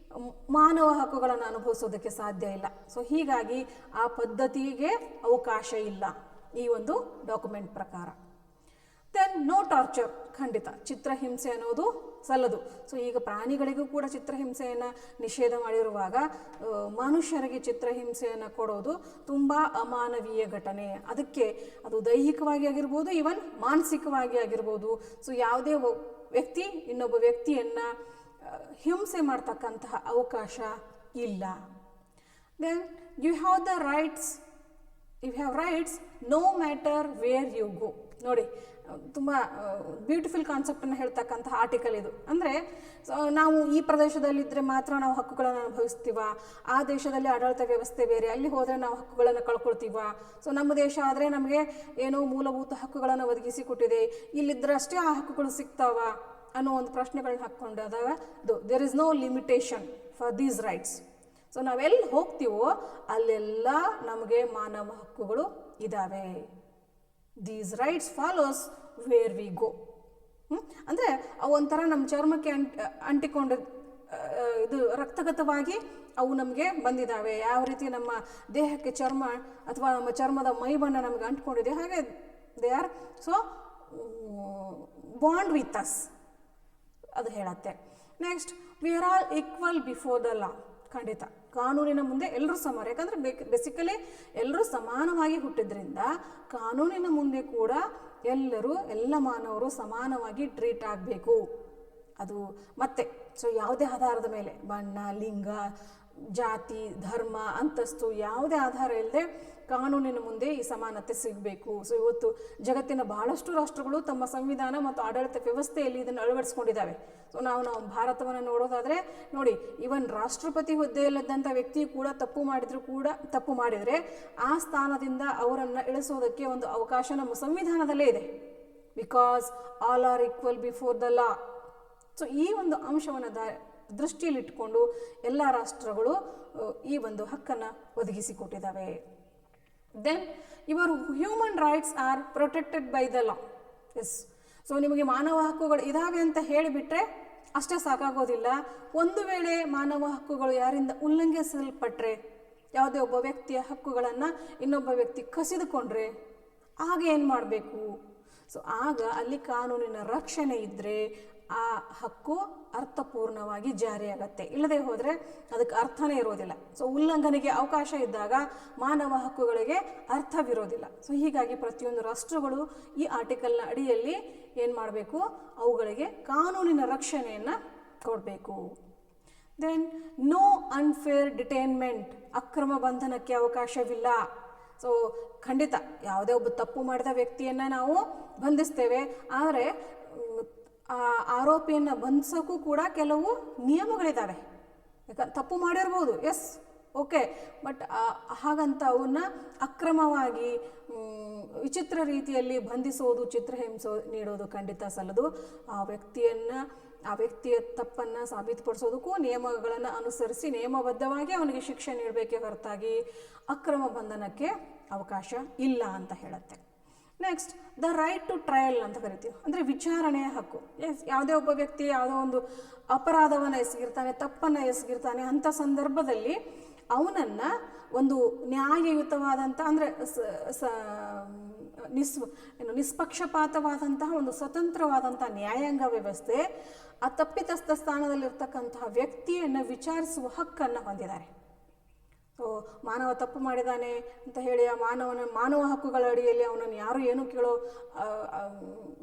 ಮಾನವ ಹಕ್ಕುಗಳನ್ನು ಅನುಭವಿಸೋದಕ್ಕೆ ಸಾಧ್ಯ ಇಲ್ಲ. ಸೊ ಹೀಗಾಗಿ ಆ ಪದ್ಧತಿಗೆ ಅವಕಾಶ ಇಲ್ಲ ಈ ಒಂದು ಡಾಕ್ಯುಮೆಂಟ್ ಪ್ರಕಾರ. Then no torture. ಖಂಡಿತ ಚಿತ್ರಹಿಂಸೆ ಅನ್ನೋದು ಸಲ್ಲದು. ಸೊ ಈಗ ಪ್ರಾಣಿಗಳಿಗೂ ಕೂಡ ಚಿತ್ರಹಿಂಸೆಯನ್ನು ನಿಷೇಧ ಮಾಡಿರುವಾಗ ಮನುಷ್ಯರಿಗೆ ಚಿತ್ರಹಿಂಸೆಯನ್ನು ಕೊಡೋದು ತುಂಬ ಅಮಾನವೀಯ ಘಟನೆ. ಅದಕ್ಕೆ ಅದು ದೈಹಿಕವಾಗಿ ಆಗಿರ್ಬೋದು, ಈವನ್ ಮಾನಸಿಕವಾಗಿ ಆಗಿರ್ಬೋದು. ಸೊ ಯಾವುದೇ ವ್ಯಕ್ತಿ ಇನ್ನೊಬ್ಬ ವ್ಯಕ್ತಿಯನ್ನು ಹಿಂಸೆ ಮಾಡ್ತಕ್ಕಂತಹ ಅವಕಾಶ ಇಲ್ಲ. Then you have the rights, you have rights no matter where you go. ನೋಡಿ, ತುಂಬ ಬ್ಯೂಟಿಫುಲ್ ಕಾನ್ಸೆಪ್ಟನ್ನು ಹೇಳ್ತಕ್ಕಂತಹ ಆರ್ಟಿಕಲ್ ಇದು. ಅಂದರೆ ನಾವು ಈ ಪ್ರದೇಶದಲ್ಲಿದ್ದರೆ ಮಾತ್ರ ನಾವು ಹಕ್ಕುಗಳನ್ನು ಅನುಭವಿಸ್ತೀವ, ಆ ದೇಶದಲ್ಲಿ ಆಡಳಿತ ವ್ಯವಸ್ಥೆ ಬೇರೆ, ಅಲ್ಲಿ ಹೋದರೆ ನಾವು ಹಕ್ಕುಗಳನ್ನು ಕಳ್ಕೊಳ್ತೀವ. ಸೊ ನಮ್ಮ ದೇಶ ಆದರೆ ನಮಗೆ ಏನೋ ಮೂಲಭೂತ ಹಕ್ಕುಗಳನ್ನು ಒದಗಿಸಿ ಕೊಟ್ಟಿದೆ, ಇಲ್ಲಿದ್ದರಷ್ಟೇ ಆ ಹಕ್ಕುಗಳು ಸಿಗ್ತಾವ ಅನ್ನೋ ಒಂದು ಪ್ರಶ್ನೆಗಳನ್ನ ಹಾಕ್ಕೊಂಡಾಗ there is no limitation for these rights. So ನಾವೆಲ್ಲಿ ಹೋಗ್ತೀವೋ ಅಲ್ಲೆಲ್ಲ ನಮಗೆ ಮಾನವ ಹಕ್ಕುಗಳು ಇದ್ದಾವೆ. These rights follows where we go. ಅಂದರೆ ಅವು ಒಂಥರ ನಮ್ಮ ಚರ್ಮಕ್ಕೆ ಅಂಟಿಕೊಂಡು ಇದು ರಕ್ತಗತವಾಗಿ ಅವು ನಮಗೆ ಬಂದಿದ್ದಾವೆ. ಯಾವ ರೀತಿ ನಮ್ಮ ದೇಹಕ್ಕೆ ಚರ್ಮ ಅಥವಾ ನಮ್ಮ ಚರ್ಮದ ಮೈ ಬಣ್ಣ ನಮಗೆ ಅಂಟ್ಕೊಂಡಿದೆ, ಹಾಗೆ they are so bond with us ಅದು ಹೇಳತ್ತೆ. Next, we are all equal before the law. ಖಂಡಿತ ಕಾನೂನಿನ ಮುಂದೆ ಎಲ್ಲರೂ ಸಮಾನ. ಯಾಕಂದರೆ ಬೇಸಿಕಲಿ ಎಲ್ಲರೂ ಸಮಾನವಾಗಿ ಹುಟ್ಟಿದ್ರಿಂದ ಕಾನೂನಿನ ಮುಂದೆ ಕೂಡ ಎಲ್ಲ ಮಾನವರು ಸಮಾನವಾಗಿ ಟ್ರೀಟ್ ಆಗಬೇಕು. ಅದು ಮತ್ತೆ ಸೊ ಯಾವುದೇ ಆಧಾರದ ಮೇಲೆ, ಬಣ್ಣ, ಲಿಂಗ, ಜಾತಿ, ಧರ್ಮ, ಅಂತಸ್ತು ಯಾವುದೇ ಆಧಾರ ಇಲ್ಲದೆ ಕಾನೂನಿನ ಮುಂದೆ ಈ ಸಮಾನತೆ ಸಿಗಬೇಕು. ಸೊ ಇವತ್ತು ಜಗತ್ತಿನ ಬಹಳಷ್ಟು ರಾಷ್ಟ್ರಗಳು ತಮ್ಮ ಸಂವಿಧಾನ ಮತ್ತು ಆಡಳಿತ ವ್ಯವಸ್ಥೆಯಲ್ಲಿ ಇದನ್ನು ಅಳವಡಿಸ್ಕೊಂಡಿದ್ದಾವೆ. ಸೊ ನಾವು ಭಾರತವನ್ನು ನೋಡೋದಾದರೆ ನೋಡಿ, ಈವನ್ ರಾಷ್ಟ್ರಪತಿ ಹುದ್ದೆಯಲ್ಲಿದ್ದಂಥ ವ್ಯಕ್ತಿ ಕೂಡ ತಪ್ಪು ಮಾಡಿದರೆ ಆ ಸ್ಥಾನದಿಂದ ಅವರನ್ನು ಇಳಿಸೋದಕ್ಕೆ ಒಂದು ಅವಕಾಶ ನಮ್ಮ ಸಂವಿಧಾನದಲ್ಲೇ ಇದೆ. Because all are equal before the law. So ಈ ಒಂದು ಅಂಶವನ್ನು ದೃಷ್ಟಿಯಲ್ಲಿಟ್ಟುಕೊಂಡು ಎಲ್ಲ ರಾಷ್ಟ್ರಗಳು ಈ ಒಂದು ಹಕ್ಕನ್ನು ಒದಗಿಸಿಕೊಟ್ಟಿದ್ದಾವೆ. Then your human rights are protected by the law. Yes. So ನಿಮಗೆ ಮಾನವ ಹಕ್ಕುಗಳು ಇದ್ದಾವೆ ಅಂತ ಹೇಳಿಬಿಟ್ರೆ ಅಷ್ಟೇ ಸಾಕಾಗೋದಿಲ್ಲ. ಒಂದು ವೇಳೆ ಮಾನವ ಹಕ್ಕುಗಳು ಯಾರಿಂದ ಉಲ್ಲಂಘಿಸಲ್ಪಟ್ಟರೆ, ಯಾವುದೇ ಒಬ್ಬ ವ್ಯಕ್ತಿಯ ಹಕ್ಕುಗಳನ್ನು ಇನ್ನೊಬ್ಬ ವ್ಯಕ್ತಿ ಕಸಿದುಕೊಂಡ್ರೆ ಆಗ ಏನು ಮಾಡಬೇಕು? ಸೊ ಆಗ ಅಲ್ಲಿ ಕಾನೂನಿನ ರಕ್ಷಣೆ ಇದ್ದರೆ ಆ ಹಕ್ಕು ಅರ್ಥಪೂರ್ಣವಾಗಿ ಜಾರಿಯಾಗತ್ತೆ. ಇಲ್ಲದೆ ಹೋದರೆ ಅದಕ್ಕೆ ಅರ್ಥನೇ ಇರೋದಿಲ್ಲ. ಸೊ ಉಲ್ಲಂಘನೆಗೆ ಅವಕಾಶ ಇದ್ದಾಗ ಮಾನವ ಹಕ್ಕುಗಳಿಗೆ ಅರ್ಥವಿರೋದಿಲ್ಲ. ಸೊ ಹೀಗಾಗಿ ಪ್ರತಿಯೊಂದು ರಾಷ್ಟ್ರಗಳು ಈ ಆರ್ಟಿಕಲ್ನ ಅಡಿಯಲ್ಲಿ ಏನು ಮಾಡಬೇಕು? ಅವುಗಳಿಗೆ ಕಾನೂನಿನ ರಕ್ಷಣೆಯನ್ನು ಕೊಡಬೇಕು. Then no unfair detainment. ಅಕ್ರಮ ಬಂಧನಕ್ಕೆ ಅವಕಾಶವಿಲ್ಲ. ಸೊ ಖಂಡಿತ ಯಾವುದೇ ಒಬ್ಬ ತಪ್ಪು ಮಾಡಿದ ವ್ಯಕ್ತಿಯನ್ನು ನಾವು ಬಂಧಿಸ್ತೇವೆ, ಆದರೆ ಆರೋಪಿಯನ್ನು ಬಂಧಿಸೋಕ್ಕೂ ಕೂಡ ಕೆಲವು ನಿಯಮಗಳಿದ್ದಾವೆ. ತಪ್ಪು ಮಾಡಿರ್ಬೋದು, ಎಸ್, ಓಕೆ, ಬಟ್ ಹಾಗಂತ ಅವನ್ನ ಅಕ್ರಮವಾಗಿ ವಿಚಿತ್ರ ರೀತಿಯಲ್ಲಿ ಬಂಧಿಸೋದು, ಚಿತ್ರಹಿಂಸೆ ನೀಡೋದು ಖಂಡಿತ ಸಲ್ಲದು. ಆ ವ್ಯಕ್ತಿಯ ತಪ್ಪನ್ನು ಸಾಬೀತುಪಡಿಸೋದಕ್ಕೂ ನಿಯಮಗಳನ್ನು ಅನುಸರಿಸಿ ನಿಯಮಬದ್ಧವಾಗಿ ಅವನಿಗೆ ಶಿಕ್ಷೆ ನೀಡಬೇಕೇ ಹೊರತಾಗಿ ಅಕ್ರಮ ಬಂಧನಕ್ಕೆ ಅವಕಾಶ ಇಲ್ಲ ಅಂತ ಹೇಳುತ್ತೆ. Next, the right two trial ಅಂತ ಕರಿತೀವಿ. ಅಂದರೆ ವಿಚಾರಣೆಯ ಹಕ್ಕು. ಎಸ್, ಯಾವುದೇ ಒಬ್ಬ ವ್ಯಕ್ತಿ ಯಾವುದೋ ಒಂದು ಅಪರಾಧವನ್ನು ಎಸಗಿರ್ತಾನೆ, ತಪ್ಪನ್ನು ಎಸಗಿರ್ತಾನೆ, ಅಂಥ ಸಂದರ್ಭದಲ್ಲಿ ಅವನನ್ನು ಒಂದು ನ್ಯಾಯಯುತವಾದಂಥ, ಅಂದರೆ ನಿಷ್ಪಕ್ಷಪಾತವಾದಂತಹ ಒಂದು ಸ್ವತಂತ್ರವಾದಂಥ ನ್ಯಾಯಾಂಗ ವ್ಯವಸ್ಥೆ ಆ ತಪ್ಪಿತಸ್ಥ ಸ್ಥಾನದಲ್ಲಿರ್ತಕ್ಕಂತಹ ವ್ಯಕ್ತಿಯನ್ನು ವಿಚಾರಿಸುವ ಹಕ್ಕನ್ನು ಹೊಂದಿದ್ದಾರೆ. ಸೊ ಮಾನವ ತಪ್ಪು ಮಾಡಿದ್ದಾನೆ ಅಂತ ಹೇಳಿ ಆ ಮಾನವ ಹಕ್ಕುಗಳ ಅಡಿಯಲ್ಲಿ ಅವನನ್ನು ಯಾರು ಏನು ಕೇಳೋ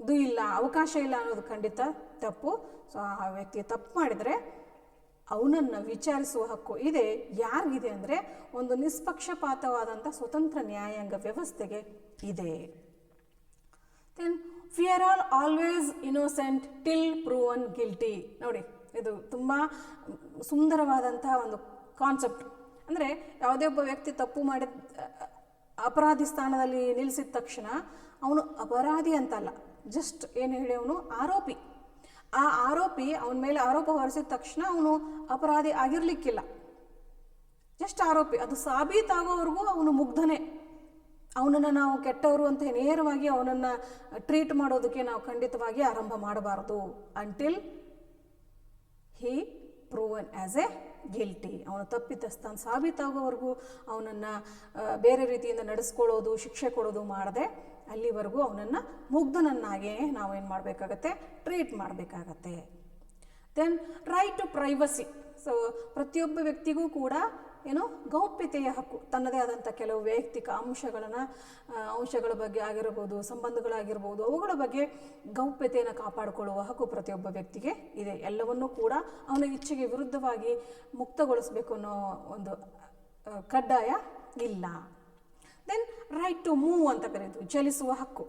ಇದು ಇಲ್ಲ, ಅವಕಾಶ ಇಲ್ಲ ಅನ್ನೋದು ಖಂಡಿತ ತಪ್ಪು. ಸೊ ಆ ವ್ಯಕ್ತಿ ತಪ್ಪು ಮಾಡಿದರೆ ಅವನನ್ನು ವಿಚಾರಿಸುವ ಹಕ್ಕು ಇದೆ. ಯಾರಿಗಿದೆ ಅಂದರೆ ಒಂದು ನಿಷ್ಪಕ್ಷಪಾತವಾದಂಥ ಸ್ವತಂತ್ರ ನ್ಯಾಯಾಂಗ ವ್ಯವಸ್ಥೆಗೆ ಇದೆ. Then we are all always innocent till proven guilty. ನೋಡಿ, ಇದು ತುಂಬ ಸುಂದರವಾದಂತಹ ಒಂದು ಕಾನ್ಸೆಪ್ಟ್. ಅಂದರೆ ಯಾವುದೇ ಒಬ್ಬ ವ್ಯಕ್ತಿ ತಪ್ಪು ಮಾಡಿದ ಅಪರಾಧಿ ಸ್ಥಾನದಲ್ಲಿ ನಿಲ್ಲಿಸಿದ ತಕ್ಷಣ ಅವನು ಅಪರಾಧಿ ಅಂತಲ್ಲ, ಜಸ್ಟ್ ಏನು ಹೇಳಿ ಅವನು ಆರೋಪಿ. ಆ ಆರೋಪಿ ಅವನ ಮೇಲೆ ಆರೋಪ ಹೊರಿಸಿದ ತಕ್ಷಣ ಅವನು ಅಪರಾಧಿ ಆಗಿರಲಿಕ್ಕಿಲ್ಲ, ಜಸ್ಟ್ ಆರೋಪಿ. ಅದು ಸಾಬೀತಾಗೋವರೆಗೂ ಅವನು ಮುಗ್ಧನೇ. ಅವನನ್ನು ನಾವು ಕೆಟ್ಟವರು ಅಂತ ನೇರವಾಗಿ ಅವನನ್ನು ಟ್ರೀಟ್ ಮಾಡೋದಕ್ಕೆ ನಾವು ಖಂಡಿತವಾಗಿ ಆರಂಭ ಮಾಡಬಾರ್ದು. Until he proven as A guilty. ಅವನು ತಪ್ಪಿತಸ್ಥ ಸಾಬೀತಾಗೋವರೆಗೂ ಅವನನ್ನು ಬೇರೆ ರೀತಿಯಿಂದ ನಡೆಸ್ಕೊಳ್ಳೋದು, ಶಿಕ್ಷೆ ಕೊಡೋದು ಮಾಡದೆ ಅಲ್ಲಿವರೆಗೂ ಅವನನ್ನು ಮುಗ್ಧನನ್ನಾಗೇ ನಾವೇನು ಮಾಡಬೇಕಾಗತ್ತೆ, ಟ್ರೀಟ್ ಮಾಡಬೇಕಾಗತ್ತೆ. Then right to privacy. So ಪ್ರತಿಯೊಬ್ಬ ವ್ಯಕ್ತಿಗೂ ಕೂಡ ಏನು ಗೌಪ್ಯತೆಯ ಹಕ್ಕು, ತನ್ನದೇ ಆದಂಥ ಕೆಲವು ವೈಯಕ್ತಿಕ ಅಂಶಗಳ ಬಗ್ಗೆ ಆಗಿರ್ಬೋದು, ಸಂಬಂಧಗಳಾಗಿರ್ಬೋದು, ಅವುಗಳ ಬಗ್ಗೆ ಗೌಪ್ಯತೆಯನ್ನು ಕಾಪಾಡಿಕೊಳ್ಳುವ ಹಕ್ಕು ಪ್ರತಿಯೊಬ್ಬ ವ್ಯಕ್ತಿಗೆ ಇದೆ. ಎಲ್ಲವನ್ನೂ ಕೂಡ ಅವನ ಇಚ್ಛೆಗೆ ವಿರುದ್ಧವಾಗಿ ಮುಕ್ತಗೊಳಿಸಬೇಕು ಅನ್ನೋ ಒಂದು ಕಡ್ಡಾಯ ಇಲ್ಲ. ದೆನ್ ರೈಟ್ ಟು ಮೂವ್ ಅಂತ ಕರೀತೀವಿ, ಚಲಿಸುವ ಹಕ್ಕು.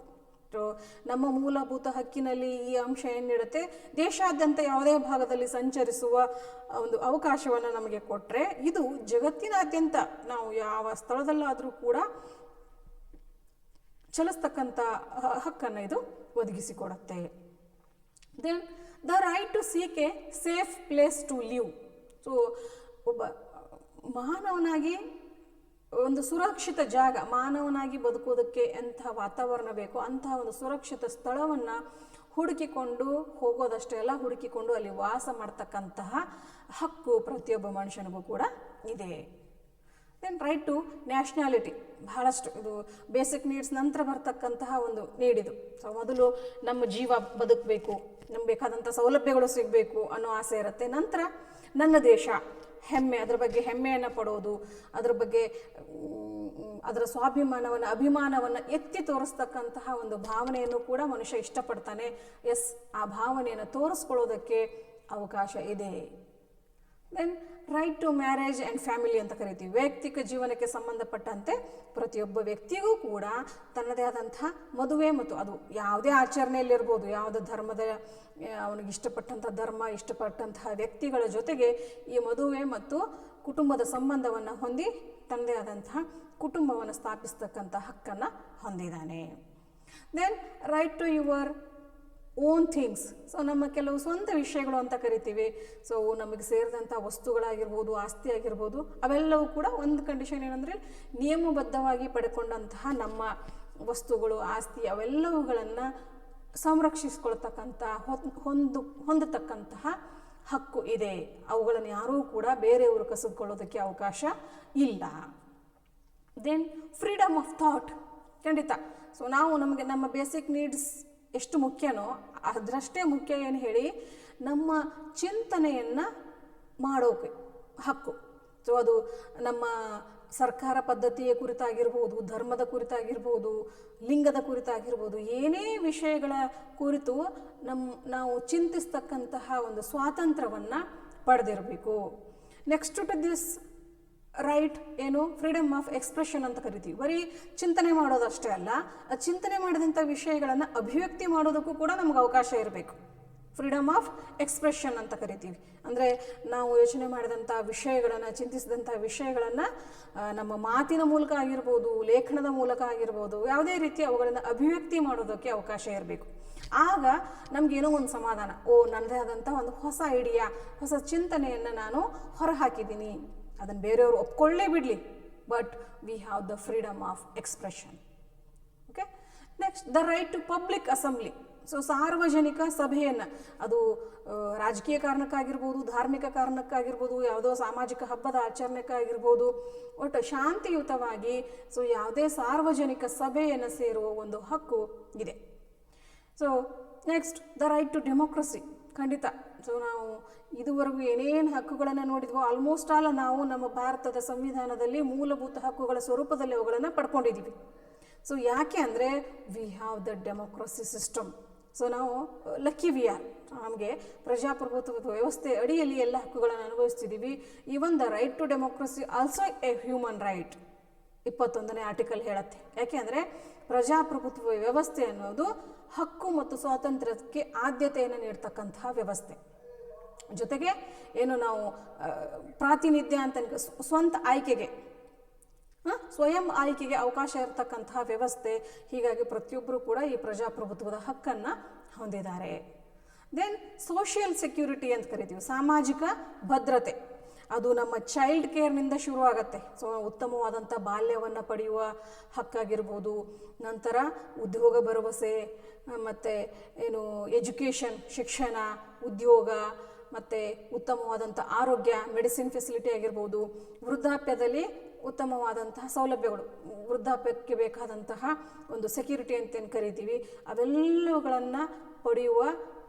ನಮ್ಮ ಮೂಲಭೂತ ಹಕ್ಕಿನಲ್ಲಿ ಈ ಅಂಶ ಏನು ನೀಡುತ್ತೆ, ದೇಶಾದ್ಯಂತ ಯಾವುದೇ ಭಾಗದಲ್ಲಿ ಸಂಚರಿಸುವ ಒಂದು ಅವಕಾಶವನ್ನು ನಮಗೆ ಕೊಟ್ಟರೆ ಇದು ಜಗತ್ತಿನಾದ್ಯಂತ ನಾವು ಯಾವ ಸ್ಥಳದಲ್ಲಾದರೂ ಕೂಡ ಚಲಿಸ್ತಕ್ಕಂಥ ಹಕ್ಕನ್ನು ಇದು ಒದಗಿಸಿಕೊಡುತ್ತೆ. Then the right to seek a safe place to live. So ಒಬ್ಬ ಮಾನವನಾಗಿ ಒಂದು ಸುರಕ್ಷಿತ ಜಾಗ, ಮಾನವನಾಗಿ ಬದುಕೋದಕ್ಕೆ ಎಂಥ ವಾತಾವರಣ ಬೇಕು ಅಂತಹ ಒಂದು ಸುರಕ್ಷಿತ ಸ್ಥಳವನ್ನು ಹುಡುಕಿಕೊಂಡು ಹೋಗೋದಷ್ಟೇ ಅಲ್ಲ, ಹುಡುಕಿಕೊಂಡು ಅಲ್ಲಿ ವಾಸ ಮಾಡ್ತಕ್ಕಂತಹ ಹಕ್ಕು ಪ್ರತಿಯೊಬ್ಬ ಮನುಷ್ಯನಿಗೂ ಕೂಡ ಇದೆ. ದೆನ್ ರೈಟ್ ಟು ನ್ಯಾಷನಾಲಿಟಿ, ಬಹಳಷ್ಟು ಇದು ಬೇಸಿಕ್ ನೀಡ್ಸ್ ನಂತರ ಬರ್ತಕ್ಕಂತಹ ಒಂದು ನೀಡಿದು. ಸೊ ಮೊದಲು ನಮ್ಮ ಜೀವ ಬದುಕಬೇಕು, ನಮ್ಗೆ ಬೇಕಾದಂಥ ಸೌಲಭ್ಯಗಳು ಸಿಗಬೇಕು ಅನ್ನೋ ಆಸೆ ಇರುತ್ತೆ. ನಂತರ ನನ್ನ ದೇಶ, ಹೆಮ್ಮೆ, ಅದರ ಬಗ್ಗೆ ಹೆಮ್ಮೆಯನ್ನು ಪಡೋದು, ಅದರ ಬಗ್ಗೆ ಅದರ ಸ್ವಾಭಿಮಾನವನ್ನು, ಅಭಿಮಾನವನ್ನು ಎತ್ತಿ ತೋರಿಸ್ತಕ್ಕಂತಹ ಒಂದು ಭಾವನೆಯನ್ನು ಕೂಡ ಮನುಷ್ಯ ಇಷ್ಟಪಡ್ತಾನೆ. ಎಸ್, ಆ ಭಾವನೆಯನ್ನು ತೋರಿಸ್ಕೊಳ್ಳೋದಕ್ಕೆ ಅವಕಾಶ ಇದೆ. Then right to marriage and family ಅಂತ ಕರಿತೀವಿ. ವೈಯಕ್ತಿಕ ಜೀವನಕ್ಕೆ ಸಂಬಂಧಪಟ್ಟಂತೆ ಪ್ರತಿಯೊಬ್ಬ ವ್ಯಕ್ತಿಗೂ ಕೂಡ ತನ್ನದೇ ಆದಂಥ ಮದುವೆ, ಮತ್ತು ಅದು ಯಾವುದೇ ಆಚರಣೆಯಲ್ಲಿರ್ಬೋದು, ಯಾವುದೇ ಧರ್ಮದ ಅವನಿಗೆ ಇಷ್ಟಪಟ್ಟಂಥ ಧರ್ಮ, ಇಷ್ಟಪಟ್ಟಂತಹ ವ್ಯಕ್ತಿಗಳ ಜೊತೆಗೆ ಈ ಮದುವೆ ಮತ್ತು ಕುಟುಂಬದ ಸಂಬಂಧವನ್ನು ಹೊಂದಿ ತನ್ನದೇ ಆದಂತಹ ಕುಟುಂಬವನ್ನು ಸ್ಥಾಪಿಸ್ತಕ್ಕಂಥ ಹಕ್ಕನ್ನು ಹೊಂದಿದ್ದಾನೆ. Then right to your own things. So ನಮ್ಮ ಕೆಲವು ಸ್ವಂತ ವಿಷಯಗಳು ಅಂತ ಕರಿತೀವಿ. ಸೊ ನಮಗೆ ಸೇರಿದಂಥ ವಸ್ತುಗಳಾಗಿರ್ಬೋದು, ಆಸ್ತಿ ಆಗಿರ್ಬೋದು, ಅವೆಲ್ಲವೂ ಕೂಡ ಒಂದು ಕಂಡೀಷನ್ ಏನಂದರೆ ನಿಯಮಬದ್ಧವಾಗಿ ಪಡ್ಕೊಂಡಂತಹ ನಮ್ಮ ವಸ್ತುಗಳು, ಆಸ್ತಿ ಅವೆಲ್ಲವುಗಳನ್ನು ಸಂರಕ್ಷಿಸ್ಕೊಳ್ತಕ್ಕಂಥ ಹೊಂದತಕ್ಕಂತಹ ಹಕ್ಕು ಇದೆ. ಅವುಗಳನ್ನು ಯಾರೂ ಕೂಡ ಬೇರೆಯವರು ಕಸಿದುಕೊಳ್ಳೋದಕ್ಕೆ ಅವಕಾಶ ಇಲ್ಲ. ದೆನ್ ಫ್ರೀಡಮ್ ಆಫ್ ಥಾಟ್, ಖಂಡಿತ. ಸೊ ನಾವು ನಮಗೆ ನಮ್ಮ ಬೇಸಿಕ್ ನೀಡ್ಸ್ ಎಷ್ಟು ಮುಖ್ಯನೋ ಅದರಷ್ಟೇ ಮುಖ್ಯ ಏನು ಹೇಳಿ, ನಮ್ಮ ಚಿಂತನೆಯನ್ನು ಮಾಡೋಕೆ ಹಕ್ಕು. ಸೊ ಅದು ನಮ್ಮ ಸರ್ಕಾರ ಪದ್ಧತಿಯ ಕುರಿತಾಗಿರ್ಬೋದು, ಧರ್ಮದ ಕುರಿತಾಗಿರ್ಬೋದು, ಲಿಂಗದ ಕುರಿತಾಗಿರ್ಬೋದು, ಏನೇ ವಿಷಯಗಳ ಕುರಿತು ನಾವು ಚಿಂತಿಸ್ತಕ್ಕಂತಹ ಒಂದು ಸ್ವಾತಂತ್ರ್ಯವನ್ನು ಪಡೆದಿರಬೇಕು. ನೆಕ್ಸ್ಟ್ ಟು ದಿಸ್ ರೈಟ್ ಏನು, ಫ್ರೀಡಮ್ ಆಫ್ ಎಕ್ಸ್ಪ್ರೆಷನ್ ಅಂತ ಕರಿತೀವಿ. ಬರೀ ಚಿಂತನೆ ಮಾಡೋದಷ್ಟೇ ಅಲ್ಲ, ಆ ಚಿಂತನೆ ಮಾಡಿದಂಥ ವಿಷಯಗಳನ್ನು ಅಭಿವ್ಯಕ್ತಿ ಮಾಡೋದಕ್ಕೂ ಕೂಡ ನಮ್ಗೆ ಅವಕಾಶ ಇರಬೇಕು. ಫ್ರೀಡಮ್ ಆಫ್ ಎಕ್ಸ್ಪ್ರೆಷನ್ ಅಂತ ಕರಿತೀವಿ. ಅಂದರೆ ನಾವು ಯೋಚನೆ ಮಾಡಿದಂಥ ವಿಷಯಗಳನ್ನು, ಚಿಂತಿಸಿದಂಥ ವಿಷಯಗಳನ್ನು ನಮ್ಮ ಮಾತಿನ ಮೂಲಕ ಆಗಿರ್ಬೋದು, ಲೇಖನದ ಮೂಲಕ ಆಗಿರ್ಬೋದು, ಯಾವುದೇ ರೀತಿ ಅವುಗಳನ್ನು ಅಭಿವ್ಯಕ್ತಿ ಮಾಡೋದಕ್ಕೆ ಅವಕಾಶ ಇರಬೇಕು. ಆಗ ನಮಗೇನೋ ಒಂದು ಸಮಾಧಾನ, ನನ್ನದೇ ಆದಂಥ ಒಂದು ಹೊಸ ಐಡಿಯಾ, ಹೊಸ ಚಿಂತನೆಯನ್ನು ನಾನು ಹೊರಹಾಕಿದ್ದೀನಿ, ಅದನ್ನು ಬೇರೆಯವರು ಒಪ್ಕೊಳ್ಳೇ ಬಿಡಲಿ, but we have the freedom of expression. Okay. Next the right to public assembly. So ಸಾರ್ವಜನಿಕ ಸಭೆಯನ್ನು, ಅದು ರಾಜಕೀಯ ಕಾರಣಕ್ಕಾಗಿರ್ಬೋದು, ಧಾರ್ಮಿಕ ಕಾರಣಕ್ಕಾಗಿರ್ಬೋದು, ಯಾವುದೋ ಸಾಮಾಜಿಕ ಹಬ್ಬದ ಆಚರಣೆಕ್ಕಾಗಿರ್ಬೋದು, ಒಟ್ಟು ಶಾಂತಿಯುತವಾಗಿ ಸೊ ಯಾವುದೇ ಸಾರ್ವಜನಿಕ ಸಭೆಯನ್ನು ಸೇರುವ ಒಂದು ಹಕ್ಕು ಇದೆ. So next the right to democracy, ಖಂಡಿತ. ಸೊ ನಾವು ಇದುವರೆಗೂ ಏನೇನು ಹಕ್ಕುಗಳನ್ನು ನೋಡಿದ್ವೋ ಆಲ್ಮೋಸ್ಟ್ ಆಲ್ ನಾವು ನಮ್ಮ ಭಾರತದ ಸಂವಿಧಾನದಲ್ಲಿ ಮೂಲಭೂತ ಹಕ್ಕುಗಳ ಸ್ವರೂಪದಲ್ಲಿ ಅವುಗಳನ್ನು ಪಡ್ಕೊಂಡಿದ್ದೀವಿ. ಸೊ ಯಾಕೆ ಅಂದರೆ we have the democracy system. So ನಾವು ಲಕ್ಕಿ ವಿ ಆರ್, ನಮಗೆ ಪ್ರಜಾಪ್ರಭುತ್ವದ ವ್ಯವಸ್ಥೆ ಅಡಿಯಲ್ಲಿ ಎಲ್ಲ ಹಕ್ಕುಗಳನ್ನು ಅನುಭವಿಸ್ತಿದ್ದೀವಿ. Even the right to democracy also a human right, 21ನೇ ಆರ್ಟಿಕಲ್ ಹೇಳುತ್ತೆ. ಯಾಕೆ ಅಂದರೆ ಪ್ರಜಾಪ್ರಭುತ್ವ ವ್ಯವಸ್ಥೆ ಅನ್ನೋದು ಹಕ್ಕು ಮತ್ತು ಸ್ವಾತಂತ್ರ್ಯಕ್ಕೆ ಆದ್ಯತೆಯನ್ನು ನೀಡ್ತಕ್ಕಂತಹ ವ್ಯವಸ್ಥೆ. ಜೊತೆಗೆ ಏನು ನಾವು ಪ್ರಾತಿನಿಧ್ಯ ಅಂತ ಸ್ವಂತ ಆಯ್ಕೆಗೆ, ಸ್ವಯಂ ಆಯ್ಕೆಗೆ ಅವಕಾಶ ಇರತಕ್ಕಂತಹ ವ್ಯವಸ್ಥೆ. ಹೀಗಾಗಿ ಪ್ರತಿಯೊಬ್ಬರು ಕೂಡ ಈ ಪ್ರಜಾಪ್ರಭುತ್ವದ ಹಕ್ಕನ್ನು ಹೊಂದಿದ್ದಾರೆ. ದೆನ್ ಸೋಷಿಯಲ್ ಸೆಕ್ಯೂರಿಟಿ ಅಂತ ಕರಿತೀವಿ, ಸಾಮಾಜಿಕ ಭದ್ರತೆ. ಅದು ನಮ್ಮ ಚೈಲ್ಡ್ ಕೇರ್ನಿಂದ ಶುರುವಾಗತ್ತೆ. ಸೊ ಉತ್ತಮವಾದಂಥ ಬಾಲ್ಯವನ್ನು ಪಡೆಯುವ ಹಕ್ಕಾಗಿರ್ಬೋದು, ನಂತರ ಉದ್ಯೋಗ ಭರವಸೆ, ಮತ್ತು ಏನು ಎಜುಕೇಷನ್, ಶಿಕ್ಷಣ, ಉದ್ಯೋಗ, ಮತ್ತು ಉತ್ತಮವಾದಂಥ ಆರೋಗ್ಯ, ಮೆಡಿಸಿನ್ ಫೆಸಿಲಿಟಿ ಆಗಿರ್ಬೋದು, ವೃದ್ಧಾಪ್ಯದಲ್ಲಿ ಉತ್ತಮವಾದಂತಹ ಸೌಲಭ್ಯಗಳು, ವೃದ್ಧಾಪ್ಯಕ್ಕೆ ಬೇಕಾದಂತಹ ಒಂದು ಸೆಕ್ಯೂರಿಟಿ ಅಂತೇನು ಕರಿತೀವಿ, ಅವೆಲ್ಲವುಗಳನ್ನು ಪಡೆಯುವ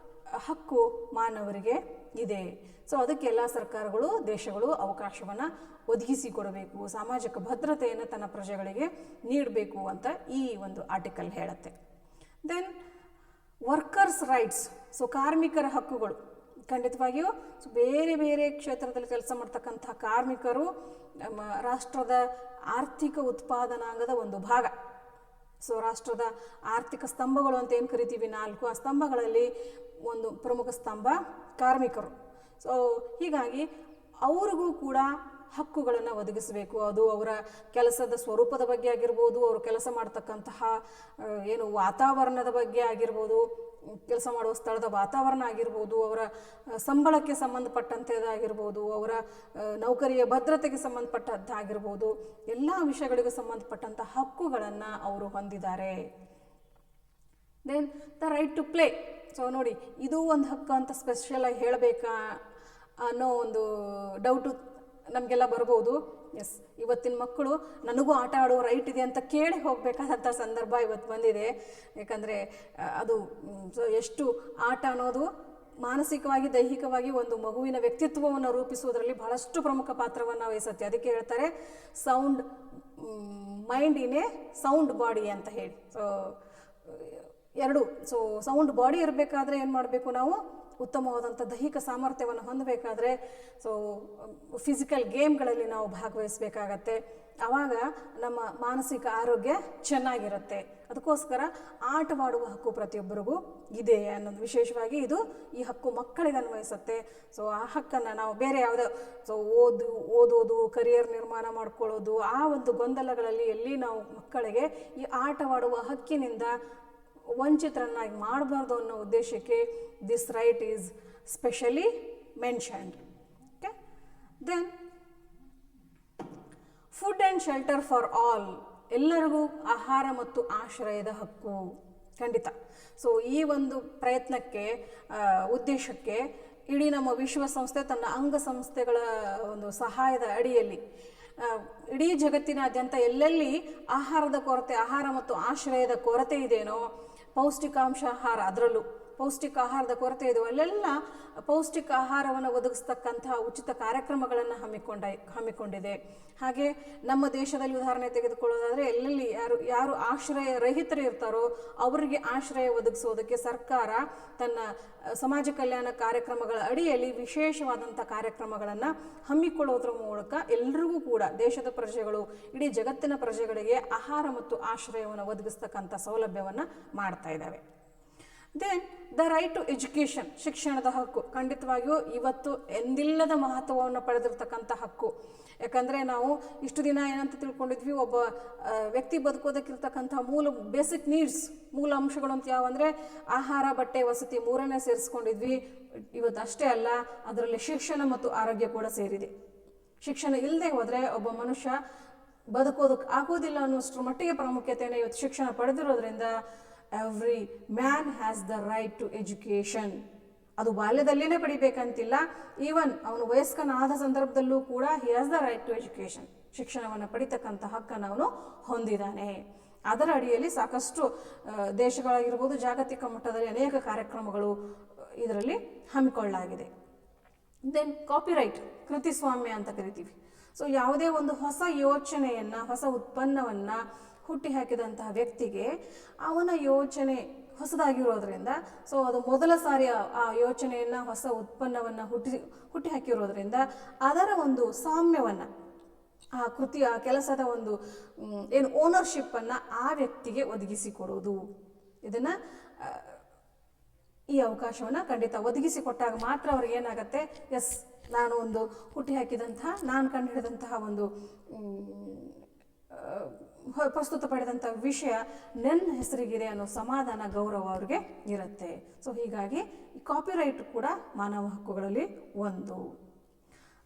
ಹಕ್ಕು ಮಾನವರಿಗೆ ಇದೆ. ಸೊ ಅದಕ್ಕೆ ಎಲ್ಲ ಸರ್ಕಾರಗಳು, ದೇಶಗಳು ಅವಕಾಶವನ್ನು ಒದಗಿಸಿಕೊಡಬೇಕು, ಸಾಮಾಜಿಕ ಭದ್ರತೆಯನ್ನು ತನ್ನ ಪ್ರಜೆಗಳಿಗೆ ನೀಡಬೇಕು ಅಂತ ಈ ಒಂದು ಆರ್ಟಿಕಲ್ ಹೇಳುತ್ತೆ. ದೆನ್ ವರ್ಕರ್ಸ್ ರೈಟ್ಸ್, ಸೊ ಕಾರ್ಮಿಕರ ಹಕ್ಕುಗಳು. ಖಂಡಿತವಾಗಿಯೂ ಬೇರೆ ಬೇರೆ ಕ್ಷೇತ್ರದಲ್ಲಿ ಕೆಲಸ ಮಾಡ್ತಕ್ಕಂಥ ಕಾರ್ಮಿಕರು ನಮ್ಮ ರಾಷ್ಟ್ರದ ಆರ್ಥಿಕ ಉತ್ಪಾದನಾಂಗದ ಒಂದು ಭಾಗ. ಸೊ ರಾಷ್ಟ್ರದ ಆರ್ಥಿಕ ಸ್ತಂಭಗಳು ಅಂತ ಏನು ಕರಿತೀವಿ 4, ಆ ಸ್ತಂಭಗಳಲ್ಲಿ ಒಂದು ಪ್ರಮುಖ ಸ್ತಂಭ ಕಾರ್ಮಿಕರು. ಸೊ ಹೀಗಾಗಿ ಅವ್ರಿಗೂ ಕೂಡ ಹಕ್ಕುಗಳನ್ನು ಒದಗಿಸಬೇಕು. ಅದು ಅವರ ಕೆಲಸದ ಸ್ವರೂಪದ ಬಗ್ಗೆ ಆಗಿರ್ಬೋದು, ಅವರು ಕೆಲಸ ಮಾಡ್ತಕ್ಕಂತಹ ಏನು ವಾತಾವರಣದ ಬಗ್ಗೆ ಆಗಿರ್ಬೋದು, ಕೆಲಸ ಮಾಡುವ ಸ್ಥಳದ ವಾತಾವರಣ ಆಗಿರ್ಬೋದು, ಅವರ ಸಂಬಳಕ್ಕೆ ಸಂಬಂಧಪಟ್ಟಂಥದ್ದಾಗಿರ್ಬೋದು, ಅವರ ನೌಕರಿಯ ಭದ್ರತೆಗೆ ಸಂಬಂಧಪಟ್ಟದ್ದಾಗಿರ್ಬೋದು, ಎಲ್ಲ ವಿಷಯಗಳಿಗೂ ಸಂಬಂಧಪಟ್ಟಂಥ ಹಕ್ಕುಗಳನ್ನು ಅವರು ಹೊಂದಿದ್ದಾರೆ. Then the right to play. So ನೋಡಿ, ಇದು ಒಂದು ಹಕ್ಕು ಅಂತ ಸ್ಪೆಷಲಾಗಿ ಹೇಳಬೇಕಾ ಅನ್ನೋ ಒಂದು ಡೌಟು ನಮಗೆಲ್ಲ ಬರ್ಬೋದು. ಎಸ್, ಇವತ್ತಿನ ಮಕ್ಕಳು ನನಗೂ ಆಟ ಆಡೋ ರೈಟ್ ಇದೆ ಅಂತ ಕೇಳಿ ಹೋಗಬೇಕಾದಂಥ ಸಂದರ್ಭ ಇವತ್ತು ಬಂದಿದೆ. ಯಾಕಂದರೆ ಅದು ಎಷ್ಟು ಆಟ ಅನ್ನೋದು ಮಾನಸಿಕವಾಗಿ, ದೈಹಿಕವಾಗಿ ಒಂದು ಮಗುವಿನ ವ್ಯಕ್ತಿತ್ವವನ್ನು ರೂಪಿಸುವುದರಲ್ಲಿ ಬಹಳಷ್ಟು ಪ್ರಮುಖ ಪಾತ್ರವನ್ನು ವಹಿಸುತ್ತೆ. ಅದಕ್ಕೆ ಹೇಳ್ತಾರೆ sound mind in a sound body ಅಂತ ಹೇಳಿ. ಸೊ ಸೌಂಡ್ ಬಾಡಿ ಇರಬೇಕಾದ್ರೆ ಏನು ಮಾಡಬೇಕು ನಾವು? ಉತ್ತಮವಾದಂಥ ದೈಹಿಕ ಸಾಮರ್ಥ್ಯವನ್ನು ಹೊಂದಬೇಕಾದ್ರೆ ಸೊ ಫಿಸಿಕಲ್ ಗೇಮ್ಗಳಲ್ಲಿ ನಾವು ಭಾಗವಹಿಸಬೇಕಾಗತ್ತೆ. ಆವಾಗ ನಮ್ಮ ಮಾನಸಿಕ ಆರೋಗ್ಯ ಚೆನ್ನಾಗಿರುತ್ತೆ. ಅದಕ್ಕೋಸ್ಕರ ಆಟವಾಡುವ ಹಕ್ಕು ಪ್ರತಿಯೊಬ್ಬರಿಗೂ ಇದೆ ಅನ್ನೋದು ವಿಶೇಷವಾಗಿ ಈ ಹಕ್ಕು ಮಕ್ಕಳಿಗೆ ಅನ್ವಯಿಸುತ್ತೆ. ಸೊ ಆ ಹಕ್ಕನ್ನು ನಾವು ಬೇರೆ ಯಾವುದೋ ಸೊ ಓದೋದು, ಕರಿಯರ್ ನಿರ್ಮಾಣ ಮಾಡ್ಕೊಳ್ಳೋದು, ಆ ಒಂದು ಗೊಂದಲಗಳಲ್ಲಿ ಎಲ್ಲಿ ನಾವು ಮಕ್ಕಳಿಗೆ ಈ ಆಟವಾಡುವ ಹಕ್ಕಿನಿಂದ ವಂಚಿತರನ್ನಾಗಿ ಮಾಡಬಾರ್ದು ಅನ್ನೋ ಉದ್ದೇಶಕ್ಕೆ this right is specially mentioned. Okay, then food and shelter for all, ಎಲ್ಲರಿಗೂ ಆಹಾರ ಮತ್ತು ಆಶ್ರಯದ ಹಕ್ಕು. ಖಂಡಿತ. ಸೊ ಈ ಒಂದು ಪ್ರಯತ್ನಕ್ಕೆ, ಉದ್ದೇಶಕ್ಕೆ ಇಡೀ ನಮ್ಮ ವಿಶ್ವಸಂಸ್ಥೆ ತನ್ನ ಅಂಗಸಂಸ್ಥೆಗಳ ಒಂದು ಸಹಾಯದ ಅಡಿಯಲ್ಲಿ ಇಡೀ ಜಗತ್ತಿನಾದ್ಯಂತ ಎಲ್ಲೆಲ್ಲಿ ಆಹಾರದ ಕೊರತೆ, ಆಹಾರ ಮತ್ತು ಆಶ್ರಯದ ಕೊರತೆ ಇದೆಯೋ, ಪೌಷ್ಟಿಕಾಂಶ ಆಹಾರ ಅದರಲ್ಲೂ ಪೌಷ್ಟಿಕ ಆಹಾರದ ಕೊರತೆ ಇದೆ, ಅಲ್ಲೆಲ್ಲ ಪೌಷ್ಟಿಕ ಆಹಾರವನ್ನು ಒದಗಿಸ್ತಕ್ಕಂತಹ ಉಚಿತ ಕಾರ್ಯಕ್ರಮಗಳನ್ನು ಹಮ್ಮಿಕೊಂಡಿದೆ. ಹಾಗೆ ನಮ್ಮ ದೇಶದಲ್ಲಿ ಉದಾಹರಣೆ ತೆಗೆದುಕೊಳ್ಳೋದಾದರೆ ಎಲ್ಲೆಲ್ಲಿ ಯಾರು ಆಶ್ರಯ ರಹಿತರು ಇರ್ತಾರೋ ಅವರಿಗೆ ಆಶ್ರಯ ಒದಗಿಸೋದಕ್ಕೆ ಸರ್ಕಾರ ತನ್ನ ಸಮಾಜ ಕಲ್ಯಾಣ ಕಾರ್ಯಕ್ರಮಗಳ ಅಡಿಯಲ್ಲಿ ವಿಶೇಷವಾದಂಥ ಕಾರ್ಯಕ್ರಮಗಳನ್ನು ಹಮ್ಮಿಕೊಳ್ಳೋದ್ರ ಮೂಲಕ ಎಲ್ಲರಿಗೂ ಕೂಡ ದೇಶದ ಪ್ರಜೆಗಳು, ಇಡೀ ಜಗತ್ತಿನ ಪ್ರಜೆಗಳಿಗೆ ಆಹಾರ ಮತ್ತು ಆಶ್ರಯವನ್ನು ಒದಗಿಸ್ತಕ್ಕಂಥ ಸೌಲಭ್ಯವನ್ನು ಮಾಡ್ತಾ ಇದ್ದಾವೆ. Then the right to education, ಶಿಕ್ಷಣದ ಹಕ್ಕು. ಖಂಡಿತವಾಗಿಯೂ ಇವತ್ತು ಎಂದಿಲ್ಲದ ಮಹತ್ವವನ್ನು ಪಡೆದಿರ್ತಕ್ಕಂಥ ಹಕ್ಕು. ಯಾಕಂದರೆ ನಾವು ಇಷ್ಟು ದಿನ ಏನಂತ ತಿಳ್ಕೊಂಡಿದ್ವಿ, ಒಬ್ಬ ವ್ಯಕ್ತಿ ಬದುಕೋದಕ್ಕಿರ್ತಕ್ಕಂಥ ಬೇಸಿಕ್ ನೀಡ್ಸ್, ಮೂಲ ಅಂಶಗಳು ಅಂತ ಯಾವಂದರೆ ಆಹಾರ, ಬಟ್ಟೆ, ವಸತಿ 3ನೇ ಸೇರಿಸ್ಕೊಂಡಿದ್ವಿ. ಇವತ್ತು ಅಷ್ಟೇ ಅಲ್ಲ, ಅದರಲ್ಲಿ ಶಿಕ್ಷಣ ಮತ್ತು ಆರೋಗ್ಯ ಕೂಡ ಸೇರಿದೆ. ಶಿಕ್ಷಣ ಇಲ್ಲದೆ ಹೋದರೆ ಒಬ್ಬ ಮನುಷ್ಯ ಬದುಕೋದಕ್ಕೆ ಆಗೋದಿಲ್ಲ ಅನ್ನೋಷ್ಟರ ಮಟ್ಟಿಗೆ ಪ್ರಾಮುಖ್ಯತೆಯನ್ನು ಇವತ್ತು ಶಿಕ್ಷಣ ಪಡೆದಿರೋದ್ರಿಂದ every man has the right to education. ಅದು ಬಾಲ್ಯದಲ್ಲೇ ಪಡಿಬೇಕಂತಿಲ್ಲ, ಈವನ್ ಅವನು ವಯಸ್ಕನಾದ ಸಂದರ್ಭದಲ್ಲೂ ಕೂಡ he has the right to education. ಶಿಕ್ಷಣವನ್ನು ಪಡಿತಕ್ಕಂಥ ಹಕ್ಕನ್ನು ಅವನು ಹೊಂದಿದ್ದಾನೆ. ಅದರ ಅಡಿಯಲ್ಲಿ ಸಾಕಷ್ಟು ದೇಶಗಳಾಗಿರ್ಬೋದು, ಜಾಗತಿಕ ಮಟ್ಟದಲ್ಲಿ ಅನೇಕ ಕಾರ್ಯಕ್ರಮಗಳು ಇದರಲ್ಲಿ ಹಮ್ಮಿಕೊಳ್ಳಲಾಗಿದೆ. ದೆನ್ ಕಾಪಿರೈಟ್, ಕೃತಿಸ್ವಾಮ್ಯ ಅಂತ ಕರಿತೀವಿ. ಸೊ ಯಾವುದೇ ಒಂದು ಹೊಸ ಯೋಚನೆಯನ್ನು, ಹೊಸ ಉತ್ಪನ್ನವನ್ನು ಹುಟ್ಟಿ ಹಾಕಿದಂತಹ ವ್ಯಕ್ತಿಗೆ ಅವನ ಯೋಚನೆ ಹೊಸದಾಗಿರೋದ್ರಿಂದ, ಸೊ ಅದು ಮೊದಲ ಸಾರಿ ಆ ಯೋಚನೆಯನ್ನು, ಹೊಸ ಉತ್ಪನ್ನವನ್ನು ಹುಟ್ಟಿ ಹಾಕಿರೋದ್ರಿಂದ ಅದರ ಒಂದು ಸಾಮ್ಯವನ್ನು, ಆ ಕೃತಿಯ ಕೆಲಸದ ಒಂದು ಏನು ಓನರ್ಶಿಪ್ಪನ್ನು ಆ ವ್ಯಕ್ತಿಗೆ ಒದಗಿಸಿಕೊಡೋದು. ಇದನ್ನು ಈ ಅವಕಾಶವನ್ನು ಖಂಡಿತ ಒದಗಿಸಿಕೊಟ್ಟಾಗ ಮಾತ್ರ ಅವ್ರಿಗೆ ಏನಾಗುತ್ತೆ, ಎಸ್ ನಾನು ಒಂದು ಹುಟ್ಟಿ ಹಾಕಿದಂತಹ, ನಾನು ಕಂಡುಹಿಡಿದಂತಹ ಒಂದು ಪ್ರಸ್ತುತಪಡಿದಂಥ ವಿಷಯ ನನ್ನ ಹೆಸರಿಗಿದೆ ಅನ್ನೋ ಸಮಾಧಾನ ಗೌರವ ಅವ್ರಿಗೆ ಇರುತ್ತೆ. ಸೊ ಹೀಗಾಗಿ ಕಾಪಿರೈಟ್ ಕೂಡ ಮಾನವ ಹಕ್ಕುಗಳಲ್ಲಿ ಒಂದು.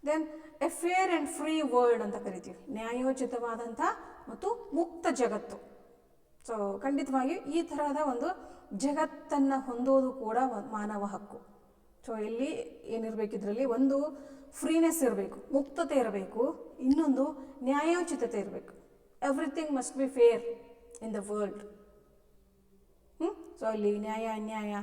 Then a fair and free world ಅಂತ ಕರಿತೀವಿ, ನ್ಯಾಯೋಚಿತವಾದಂಥ ಮತ್ತು ಮುಕ್ತ ಜಗತ್ತು. ಸೊ ಖಂಡಿತವಾಗಿ ಈ ಥರದ ಒಂದು ಜಗತ್ತನ್ನು ಹೊಂದೋದು ಕೂಡ ಮಾನವ ಹಕ್ಕು. ಸೊ ಇಲ್ಲಿ ಏನಿರಬೇಕಿದ್ರಲ್ಲಿ ಒಂದು ಫ್ರೀನೆಸ್ ಇರಬೇಕು, ಮುಕ್ತತೆ ಇರಬೇಕು, ಇನ್ನೊಂದು ನ್ಯಾಯೋಚಿತತೆ ಇರಬೇಕು. Everything must be fair in the world. So ಅಲ್ಲಿ ನ್ಯಾಯ ಅನ್ಯಾಯ,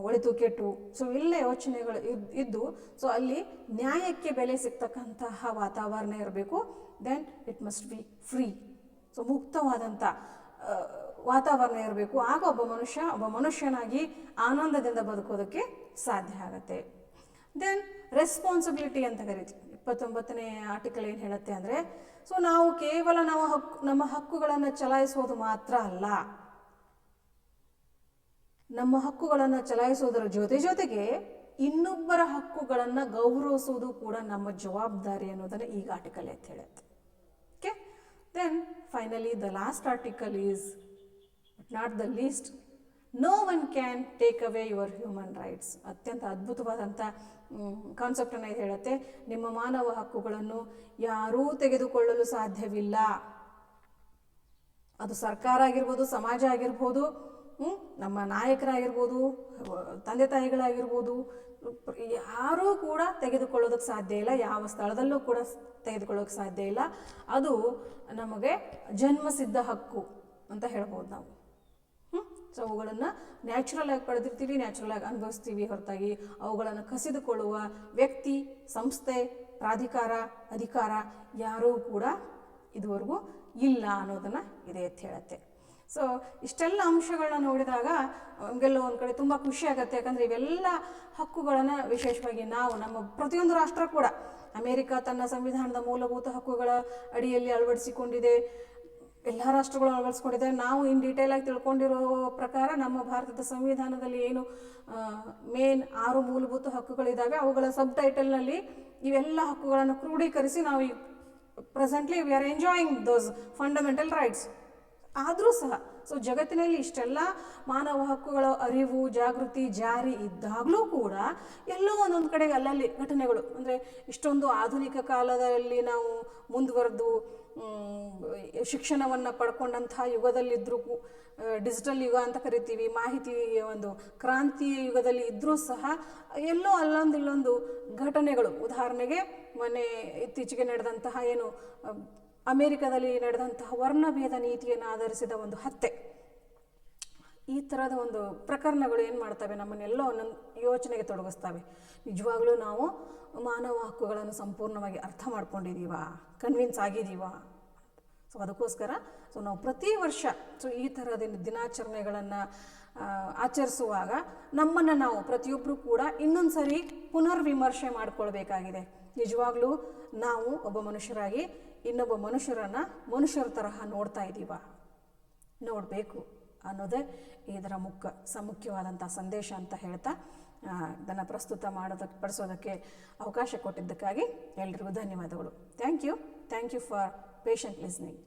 ಒಳಿತು ಕೆಟ್ಟು, ಸೊ ಇಲ್ಲೇ ಯೋಚನೆಗಳು ಇದ್ದು, ಸೊ ಅಲ್ಲಿ ನ್ಯಾಯಕ್ಕೆ ಬೆಲೆ ಸಿಗ್ತಕ್ಕಂತಹ ವಾತಾವರಣ ಇರಬೇಕು. Then it must be free. So ಮುಕ್ತವಾದಂಥ ವಾತಾವರಣ ಇರಬೇಕು. ಆಗ ಒಬ್ಬ ಮನುಷ್ಯನಾಗಿ ಆನಂದದಿಂದ ಬದುಕೋದಕ್ಕೆ ಸಾಧ್ಯ ಆಗುತ್ತೆ. ದೆನ್ ರೆಸ್ಪಾನ್ಸಿಬಿಲಿಟಿ ಅಂತ ಕರಿತೀವಿ. 29ನೇ ಆರ್ಟಿಕಲ್ ಏನು ಹೇಳುತ್ತೆ ಅಂದರೆ, ಸೊ ನಾವು ಕೇವಲ ನಮ್ಮ ಹಕ್ಕುಗಳನ್ನು ಚಲಾಯಿಸೋದು ಮಾತ್ರ ಅಲ್ಲ, ನಮ್ಮ ಹಕ್ಕುಗಳನ್ನು ಚಲಾಯಿಸೋದರ ಜೊತೆಗೆ ಇನ್ನೊಬ್ಬರ ಹಕ್ಕುಗಳನ್ನು ಗೌರವಿಸುವುದು ಕೂಡ ನಮ್ಮ ಜವಾಬ್ದಾರಿ ಅನ್ನೋದನ್ನು ಈಗ ಆರ್ಟಿಕಲ್ ಅಂತ ಹೇಳುತ್ತೆ. Okay. Then finally the last article is but not the least, no one can take away your human rights. ಅತ್ಯಂತ ಅದ್ಭುತವಾದಂಥ ಕಾನ್ಸೆಪ್ಟನ್ನು ಇದು ಹೇಳುತ್ತೆ. ನಿಮ್ಮ ಮಾನವ ಹಕ್ಕುಗಳನ್ನು ಯಾರೂ ತೆಗೆದುಕೊಳ್ಳಲು ಸಾಧ್ಯವಿಲ್ಲ. ಅದು ಸರ್ಕಾರ ಆಗಿರ್ಬೋದು, ಸಮಾಜ ಆಗಿರ್ಬೋದು, ನಮ್ಮ ನಾಯಕರಾಗಿರ್ಬೋದು, ತಂದೆ ತಾಯಿಗಳಾಗಿರ್ಬೋದು, ಯಾರೂ ಕೂಡ ತೆಗೆದುಕೊಳ್ಳೋದಕ್ಕೆ ಸಾಧ್ಯ ಇಲ್ಲ. ಯಾವ ಸ್ಥಳದಲ್ಲೂ ಕೂಡ ತೆಗೆದುಕೊಳ್ಳೋಕೆ ಸಾಧ್ಯ ಇಲ್ಲ. ಅದು ನಮಗೆ ಜನ್ಮಸಿದ್ಧ ಹಕ್ಕು ಅಂತ ಹೇಳ್ಬೋದು ನಾವು. ಸೊ ಅವುಗಳನ್ನು ನ್ಯಾಚುರಲ್ ಆಗಿ ಪಡೆದಿರ್ತೀವಿ, ನ್ಯಾಚುರಲ್ ಆಗಿ ಅನುಭವಿಸ್ತೀವಿ. ಹೊರತಾಗಿ ಅವುಗಳನ್ನು ಕಸಿದುಕೊಳ್ಳುವ ವ್ಯಕ್ತಿ, ಸಂಸ್ಥೆ, ಪ್ರಾಧಿಕಾರ, ಅಧಿಕಾರ ಯಾರೂ ಕೂಡ ಇದುವರೆಗೂ ಇಲ್ಲ ಅನ್ನೋದನ್ನು ಇದೆ ಅಂತ ಹೇಳುತ್ತೆ. ಸೊ ಇಷ್ಟೆಲ್ಲ ಅಂಶಗಳನ್ನ ನೋಡಿದಾಗ ನಮಗೆಲ್ಲ ಒಂದು ಕಡೆ ತುಂಬ ಖುಷಿ ಆಗುತ್ತೆ. ಯಾಕಂದರೆ ಇವೆಲ್ಲ ಹಕ್ಕುಗಳನ್ನು ವಿಶೇಷವಾಗಿ ನಮ್ಮ ಪ್ರತಿಯೊಂದು ರಾಷ್ಟ್ರ ಕೂಡ, ಅಮೇರಿಕ ತನ್ನ ಸಂವಿಧಾನದ ಮೂಲಭೂತ ಹಕ್ಕುಗಳ ಅಡಿಯಲ್ಲಿ ಅಳವಡಿಸಿಕೊಂಡಿದೆ, ಎಲ್ಲ ರಾಷ್ಟ್ರಗಳು ಅಳವಡಿಸ್ಕೊಂಡಿದೆ. ನಾವು ಇನ್ ಡೀಟೇಲ್ ಆಗಿ ತಿಳ್ಕೊಂಡಿರೋ ಪ್ರಕಾರ ನಮ್ಮ ಭಾರತದ ಸಂವಿಧಾನದಲ್ಲಿ ಏನು ಮೇನ್ 6 ಮೂಲಭೂತ ಹಕ್ಕುಗಳಿದ್ದಾವೆ, ಅವುಗಳ ಸಬ್ ಟೈಟಲ್ನಲ್ಲಿ ಇವೆಲ್ಲ ಹಕ್ಕುಗಳನ್ನು ಕ್ರೋಢೀಕರಿಸಿ ನಾವು ಈಗ presently we are enjoying those fundamental rights. ಆದರೂ ಸಹ ಸೊ ಜಗತ್ತಿನಲ್ಲಿ ಇಷ್ಟೆಲ್ಲ ಮಾನವ ಹಕ್ಕುಗಳ ಅರಿವು, ಜಾಗೃತಿ ಜಾರಿ ಇದ್ದಾಗಲೂ ಕೂಡ ಎಲ್ಲೋ ಒಂದೊಂದು ಕಡೆಗೆ ಅಲ್ಲಲ್ಲಿ ಘಟನೆಗಳು, ಅಂದರೆ ಇಷ್ಟೊಂದು ಆಧುನಿಕ ಕಾಲದಲ್ಲಿ ನಾವು ಮುಂದುವರೆದು ಶಿಕ್ಷಣವನ್ನು ಪಡ್ಕೊಂಡಂಥ ಯುಗದಲ್ಲಿದ್ದರೂ, ಡಿಜಿಟಲ್ ಯುಗ ಅಂತ ಕರಿತೀವಿ, ಮಾಹಿತಿ ಒಂದು ಕ್ರಾಂತಿಯ ಯುಗದಲ್ಲಿ ಇದ್ದರೂ ಸಹ ಎಲ್ಲೋ ಇಲ್ಲೊಂದು ಘಟನೆಗಳು, ಉದಾಹರಣೆಗೆ ಮೊನ್ನೆ ಇತ್ತೀಚೆಗೆ ನಡೆದಂತಹ ಏನು ಅಮೇರಿಕಾದಲ್ಲಿ ನಡೆದಂತಹ ವರ್ಣಭೇದ ನೀತಿಯನ್ನು ಆಧರಿಸಿದ ಒಂದು ಹತ್ಯೆ, ಈ ಥರದ ಒಂದು ಪ್ರಕರಣಗಳು ಏನು ಮಾಡ್ತವೆ, ನಮ್ಮನ್ನೆಲ್ಲೋ ಒಂದೊಂದು ಯೋಚನೆಗೆ ತೊಡಗಿಸ್ತವೆ. ನಿಜವಾಗ್ಲೂ ನಾವು ಮಾನವ ಹಕ್ಕುಗಳನ್ನು ಸಂಪೂರ್ಣವಾಗಿ ಅರ್ಥ ಮಾಡ್ಕೊಂಡಿದ್ದೀವಾ, ಕನ್ವಿನ್ಸ್ ಆಗಿದ್ದೀವಾ? ಸೊ ಅದಕ್ಕೋಸ್ಕರ ಸೊ ನಾವು ಪ್ರತಿ ವರ್ಷ ಸೊ ಈ ಥರದ ದಿನಾಚರಣೆಗಳನ್ನು ಆಚರಿಸುವಾಗ ನಮ್ಮನ್ನು ನಾವು ಪ್ರತಿಯೊಬ್ಬರು ಕೂಡ ಇನ್ನೊಂದು ಸರಿ ಪುನರ್ವಿಮರ್ಶೆ ಮಾಡಿಕೊಳ್ಬೇಕಾಗಿದೆ. ನಿಜವಾಗ್ಲೂ ನಾವು ಒಬ್ಬ ಮನುಷ್ಯರಾಗಿ ಇನ್ನೊಬ್ಬ ಮನುಷ್ಯರ ತರಹ ನೋಡ್ತಾ ಇದ್ದೀವಾ? ನೋಡಬೇಕು ಅನ್ನೋದೇ ಇದರ ಮುಖ್ಯವಾದಂಥ ಸಂದೇಶ ಅಂತ ಹೇಳ್ತಾ ಇದನ್ನು ಪಡಿಸೋದಕ್ಕೆ ಅವಕಾಶ ಕೊಟ್ಟಿದ್ದಕ್ಕಾಗಿ ಎಲ್ರಿಗೂ ಧನ್ಯವಾದಗಳು. Thank you for patient listening.